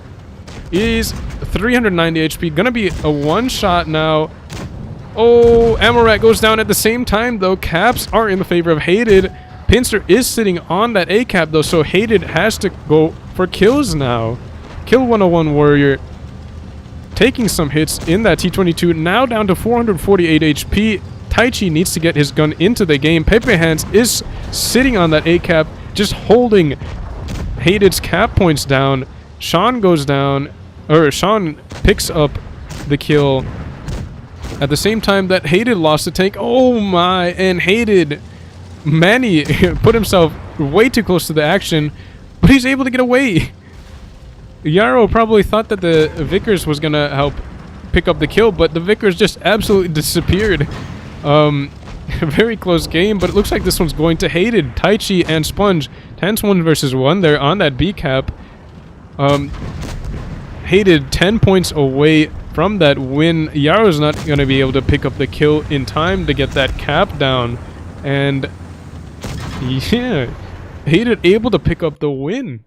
Is 390 HP. Gonna be a one-shot now. Oh, Amorat goes down at the same time, though. Caps are in the favor of Hated. Pincer is sitting on that A cap, though, so Hated has to go for kills now. Kill 101 Warrior. Taking some hits in that T22. Now down to 448 HP. Taichi needs to get his gun into the game. Pepe Hands is sitting on that A cap, just holding Hated's cap points down. Sean goes down, or Sean picks up the kill at the same time that Hated lost the tank. Oh my, and Hated, Manny put himself way too close to the action, but he's able to get away. Yarrow probably thought that the Vickers was gonna help pick up the kill, but the Vickers just absolutely disappeared. Very close game, but it looks like this one's going to Hated. Taichi and Sponge, tense 1 versus 1 there on that B cap. Hated 10 points away from that win. Yarrow's not going to be able to pick up the kill in time to get that cap down. And yeah, Hated able to pick up the win.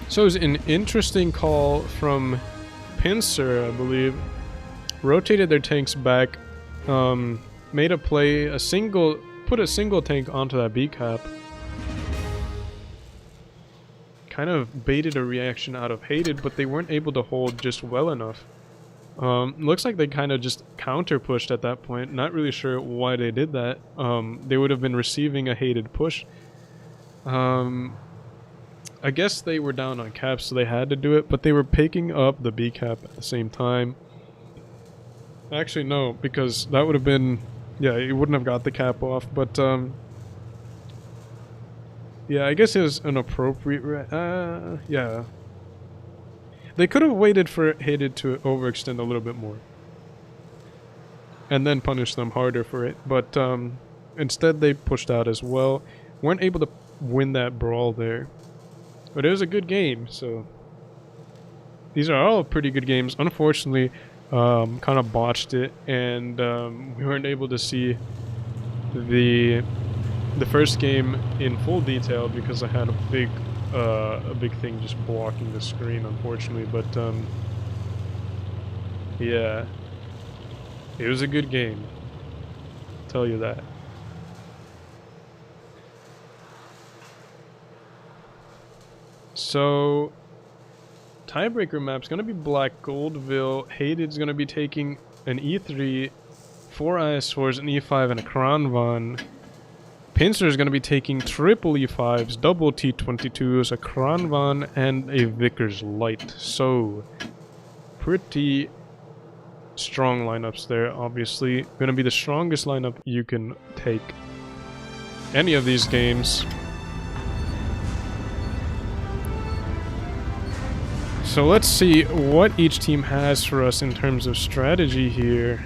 So it was an interesting call from Pincer, I believe. Rotated their tanks back, made a play, put a single tank onto that B cap. Kind of baited a reaction out of Hated, but they weren't able to hold just well enough. Looks like they kind of just counter pushed at that point. Not really sure why they did that. They would have been receiving a Hated push. I guess they were down on caps, so they had to do it, but they were picking up the B cap at the same time. Actually, no, because that would have been... yeah, he wouldn't have got the cap off, but, yeah, I guess it was an appropriate... yeah. They could have waited for Hated to overextend a little bit more. And then punish them harder for it, but, instead they pushed out as well. Weren't able to win that brawl there. But it was a good game, so... these are all pretty good games. Unfortunately... kind of botched it, and we weren't able to see the first game in full detail because I had a big thing just blocking the screen, unfortunately. But yeah, it was a good game, I'll tell you that. So tiebreaker map's gonna be Black Goldville. Hated's gonna be taking an E3, 4 IS4s, an E5, and a Kranvan. Pincer's gonna be taking triple E5s, double T22s, a Kranvan, and a Vickers Light. So, pretty strong lineups there, obviously. Gonna be the strongest lineup you can take any of these games. So let's see what each team has for us in terms of strategy here.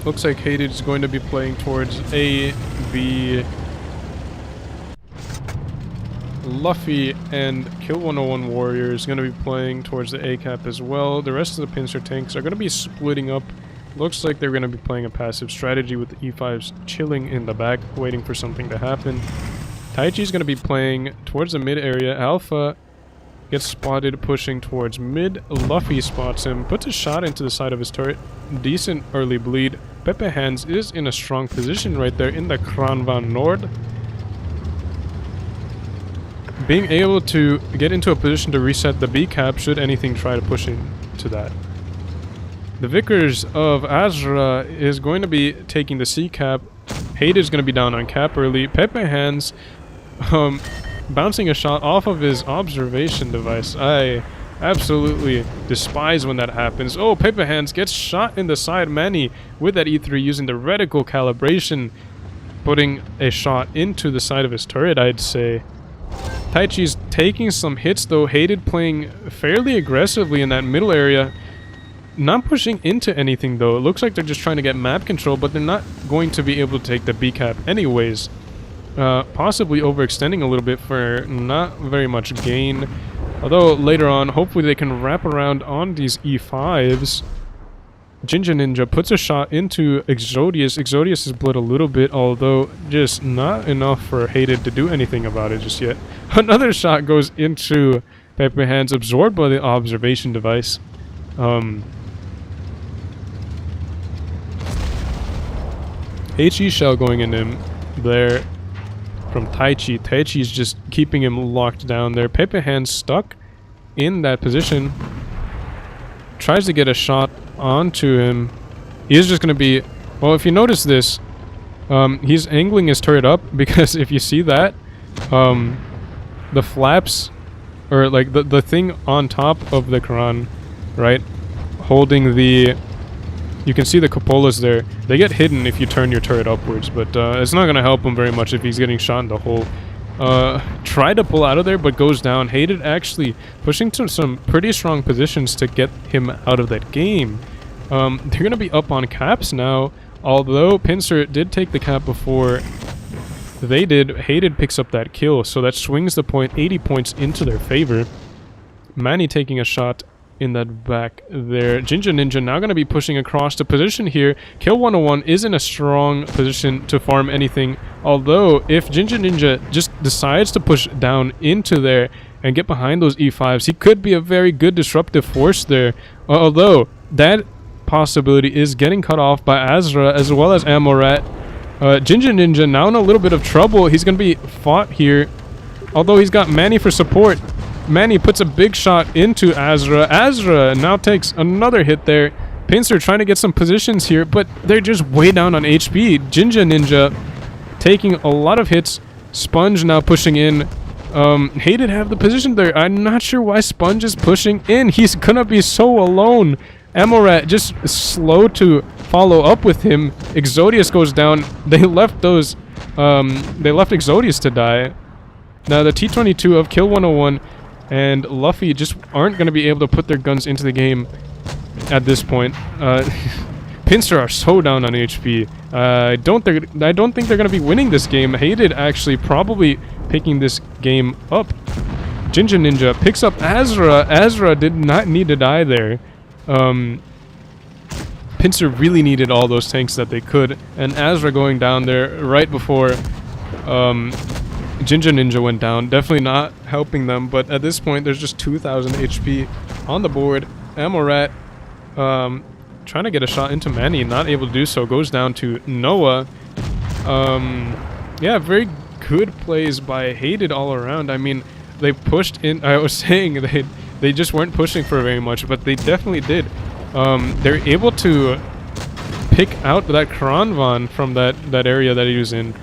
Looks like Hated is going to be playing towards A, B, Luffy, and Kill 101 Warrior is going to be playing towards the A cap as well. The rest of the Pincer tanks are going to be splitting up. Looks like they're going to be playing a passive strategy with the E5s chilling in the back, waiting for something to happen. Taichi's going to be playing towards the mid area. Alpha gets spotted pushing towards mid. Luffy spots him, puts a shot into the side of his turret. Decent early bleed. Pepe Hands is in a strong position right there in the Kranvan Nord. Being able to get into a position to reset the B cap should anything try to push into that. The Vickers of Azra is going to be taking the C cap. Hated is going to be down on cap early. Pepe Hands bouncing a shot off of his observation device. I absolutely despise when that happens. Oh, Pepe Hands gets shot in the side. Manny with that E3 using the reticle calibration, putting a shot into the side of his turret, I'd say. Taichi's taking some hits though. Hated playing fairly aggressively in that middle area. not pushing into anything though. It looks like they're just trying to get map control, but they're not going to be able to take the B cap anyways. Possibly overextending a little bit for not very much gain. Although later on, hopefully they can wrap around on these E5s. Jinja Ninja puts a shot into Exodius. Exodius is bled a little bit, although just not enough for Hated to do anything about it just yet. Another shot goes into Pepper Hands, absorbed by the observation device. HE shell going in him there from Taichi. Taichi is just keeping him locked down there. Pepe Hands stuck in that position. Tries to get a shot onto him. He is just going to be... Well, if you notice this, he's angling his turret up because if you see that, the flaps, or like the thing on top of the Quran, right, holding the... You can see the cupolas there. They get hidden if you turn your turret upwards, but it's not going to help him very much if he's getting shot in the hole. Try to pull out of there, but goes down. Hated actually pushing to some pretty strong positions to get him out of that game. They're going to be up on caps now, although Pincer did take the cap before they did. Hated picks up that kill, so that swings the point 80 points into their favor. Manny taking a shot in that back there. Jinja Ninja now going to be pushing across the position here. Kill 101 is in a strong position to farm anything, although if Jinja Ninja just decides to push down into there and get behind those E5s, he could be a very good disruptive force there, although that possibility is getting cut off by Azra as well as Amorat. Jinja Ninja now in a little bit of trouble. He's going to be fought here, although he's got Manny for support. Manny puts a big shot into Azra. Azra now takes another hit there. Pincer trying to get some positions here, but they're just way down on HP. Jinja Ninja taking a lot of hits. Sponge now pushing in. Hated have the position there. I'm not sure why Sponge is pushing in. He's gonna be so alone. Amorat just slow to follow up with him. Exodius goes down. They left those... they left Exodius to die. Now the T-22 of Kill 101 and Luffy just aren't going to be able to put their guns into the game at this point. Pincer are so down on HP. I don't think they're going to be winning this game. Hated actually probably picking this game up. Jinja Ninja picks up Azra. Azra did not need to die there. Pincer really needed all those tanks that they could, and Azra going down there right before Jinja Ninja went down. Definitely not helping them, but at this point there's just 2,000 HP on the board. Amorat trying to get a shot into Manny, not able to do so. Goes down to Noah. Yeah, very good plays by Hated all around. I mean, they pushed in. I was saying they just weren't pushing for very much, but they definitely did. They're able to pick out that Kranvan from that area that he was in.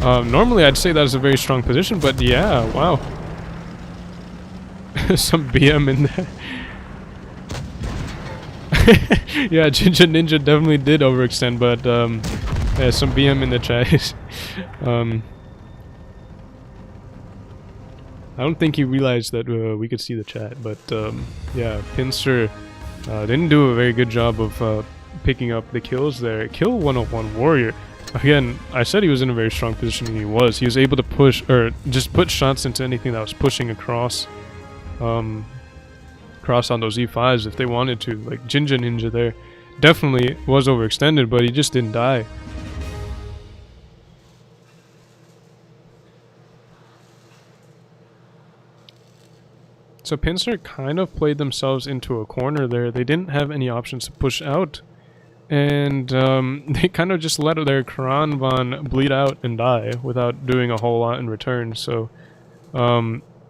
Normally I'd say that is a very strong position, but yeah, wow. Some BM in there. Yeah, Jinja Ninja definitely did overextend, but yeah, some BM in the chat. I don't think he realized that we could see the chat, but yeah, Pincer didn't do a very good job of picking up the kills there. Kill 101 Warrior. Again, I said he was in a very strong position, and he was. He was able to push, or just put shots into anything that was pushing across cross on those E5s if they wanted to. Like Jinja Ninja there definitely was overextended, but he just didn't die. So Pincer kind of played themselves into a corner there. They didn't have any options to push out, and they kind of just let their Kranvan bleed out and die without doing a whole lot in return. So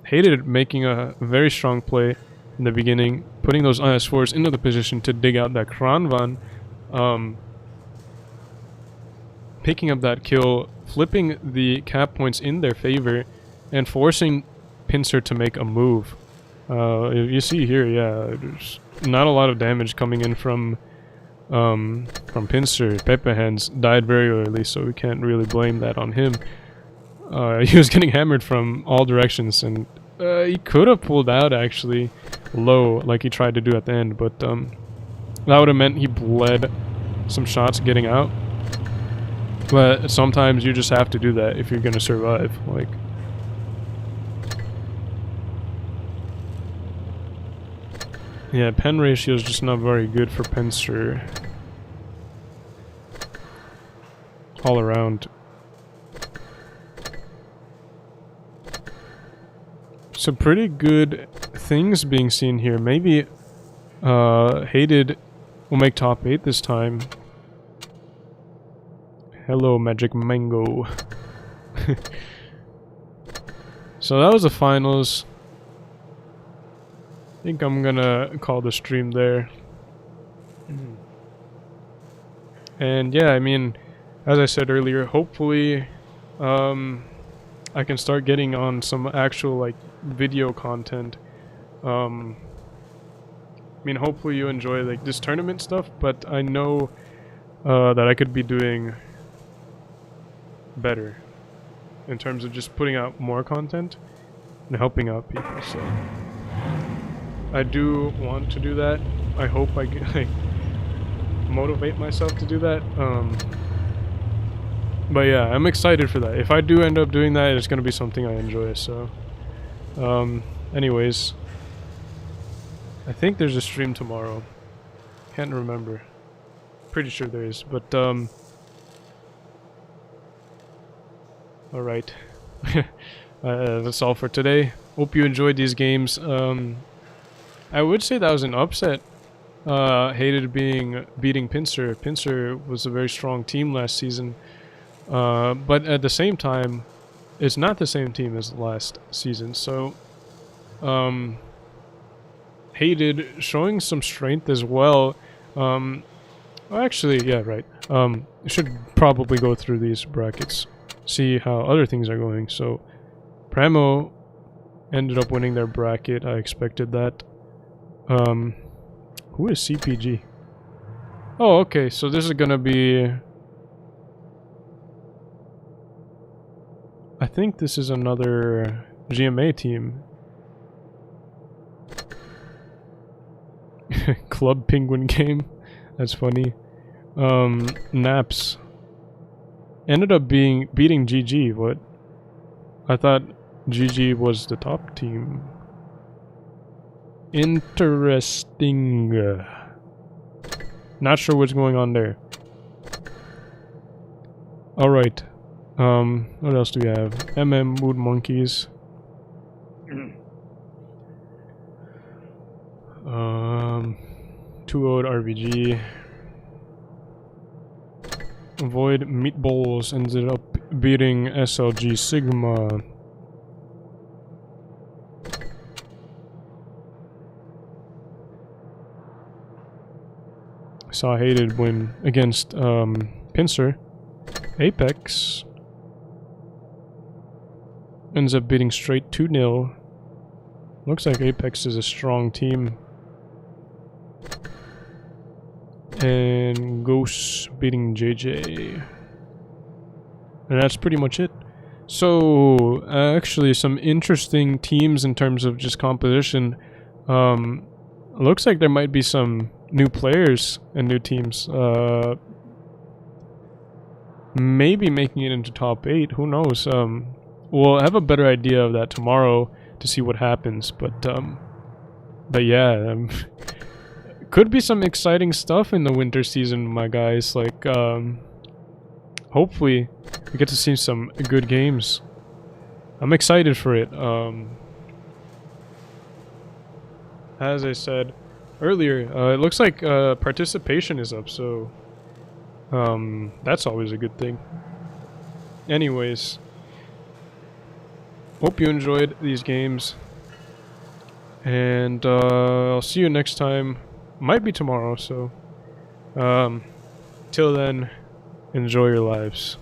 Hated making a very strong play in the beginning, putting those IS-4s into the position to dig out that Kranvan, picking up that kill, flipping the cap points in their favor, and forcing Pincer to make a move. You see here, yeah, there's not a lot of damage coming in from Pincer. Pepe Hands died very early, so we can't really blame that on him. He was getting hammered from all directions, and he could have pulled out actually low like he tried to do at the end, but That would have meant he bled some shots getting out. But sometimes you just have to do that if you're gonna survive. Like, yeah, pen ratio is just not very good for Pincer. All around. Some pretty good things being seen here. Maybe Hated will make top 8 this time. Hello, Magic Mango. So that was the finals. I think I'm gonna call the stream there. And yeah, I mean, as I said earlier, hopefully I can start getting on some actual like video content. I mean, hopefully you enjoy like this tournament stuff, but I know that I could be doing better in terms of just putting out more content and helping out people. So I do want to do that. I hope I can like motivate myself to do that. But yeah, I'm excited for that. If I do end up doing that, it's gonna be something I enjoy. So anyways, I think there's a stream tomorrow. Can't remember. Pretty sure there is, but alright. That's all for today. Hope you enjoyed these games. I would say that was an upset. Hated beating Pincer. Pincer was a very strong team last season. But at the same time, it's not the same team as last season. So, Hated showing some strength as well. Actually, yeah, right. Should probably go through these brackets, see how other things are going. So, Pramo ended up winning their bracket. I expected that. Who is CPG? Oh, okay. So this is gonna be. I think this is another GMA team. Club Penguin game. That's funny. Naps ended up beating GG. What? I thought GG was the top team. Interesting. Not sure what's going on there. Alright. What else do we have? Mood Monkeys. 2-0 RBG. Void Meatballs ended up beating SLG Sigma. Saw Hated win against Pincer. Apex ends up beating straight 2-0. Looks like Apex is a strong team. And Ghost beating JJ. And that's pretty much it. So, actually some interesting teams in terms of just composition. Looks like there might be some new players and new teams. Maybe making it into top 8, who knows. We'll have a better idea of that tomorrow to see what happens, but yeah, could be some exciting stuff in the winter season, my guys. Like, hopefully we get to see some good games. I'm excited for it. As I said earlier, it looks like participation is up, so that's always a good thing. Anyways, hope you enjoyed these games, and I'll see you next time. Might be tomorrow, so till then, enjoy your lives.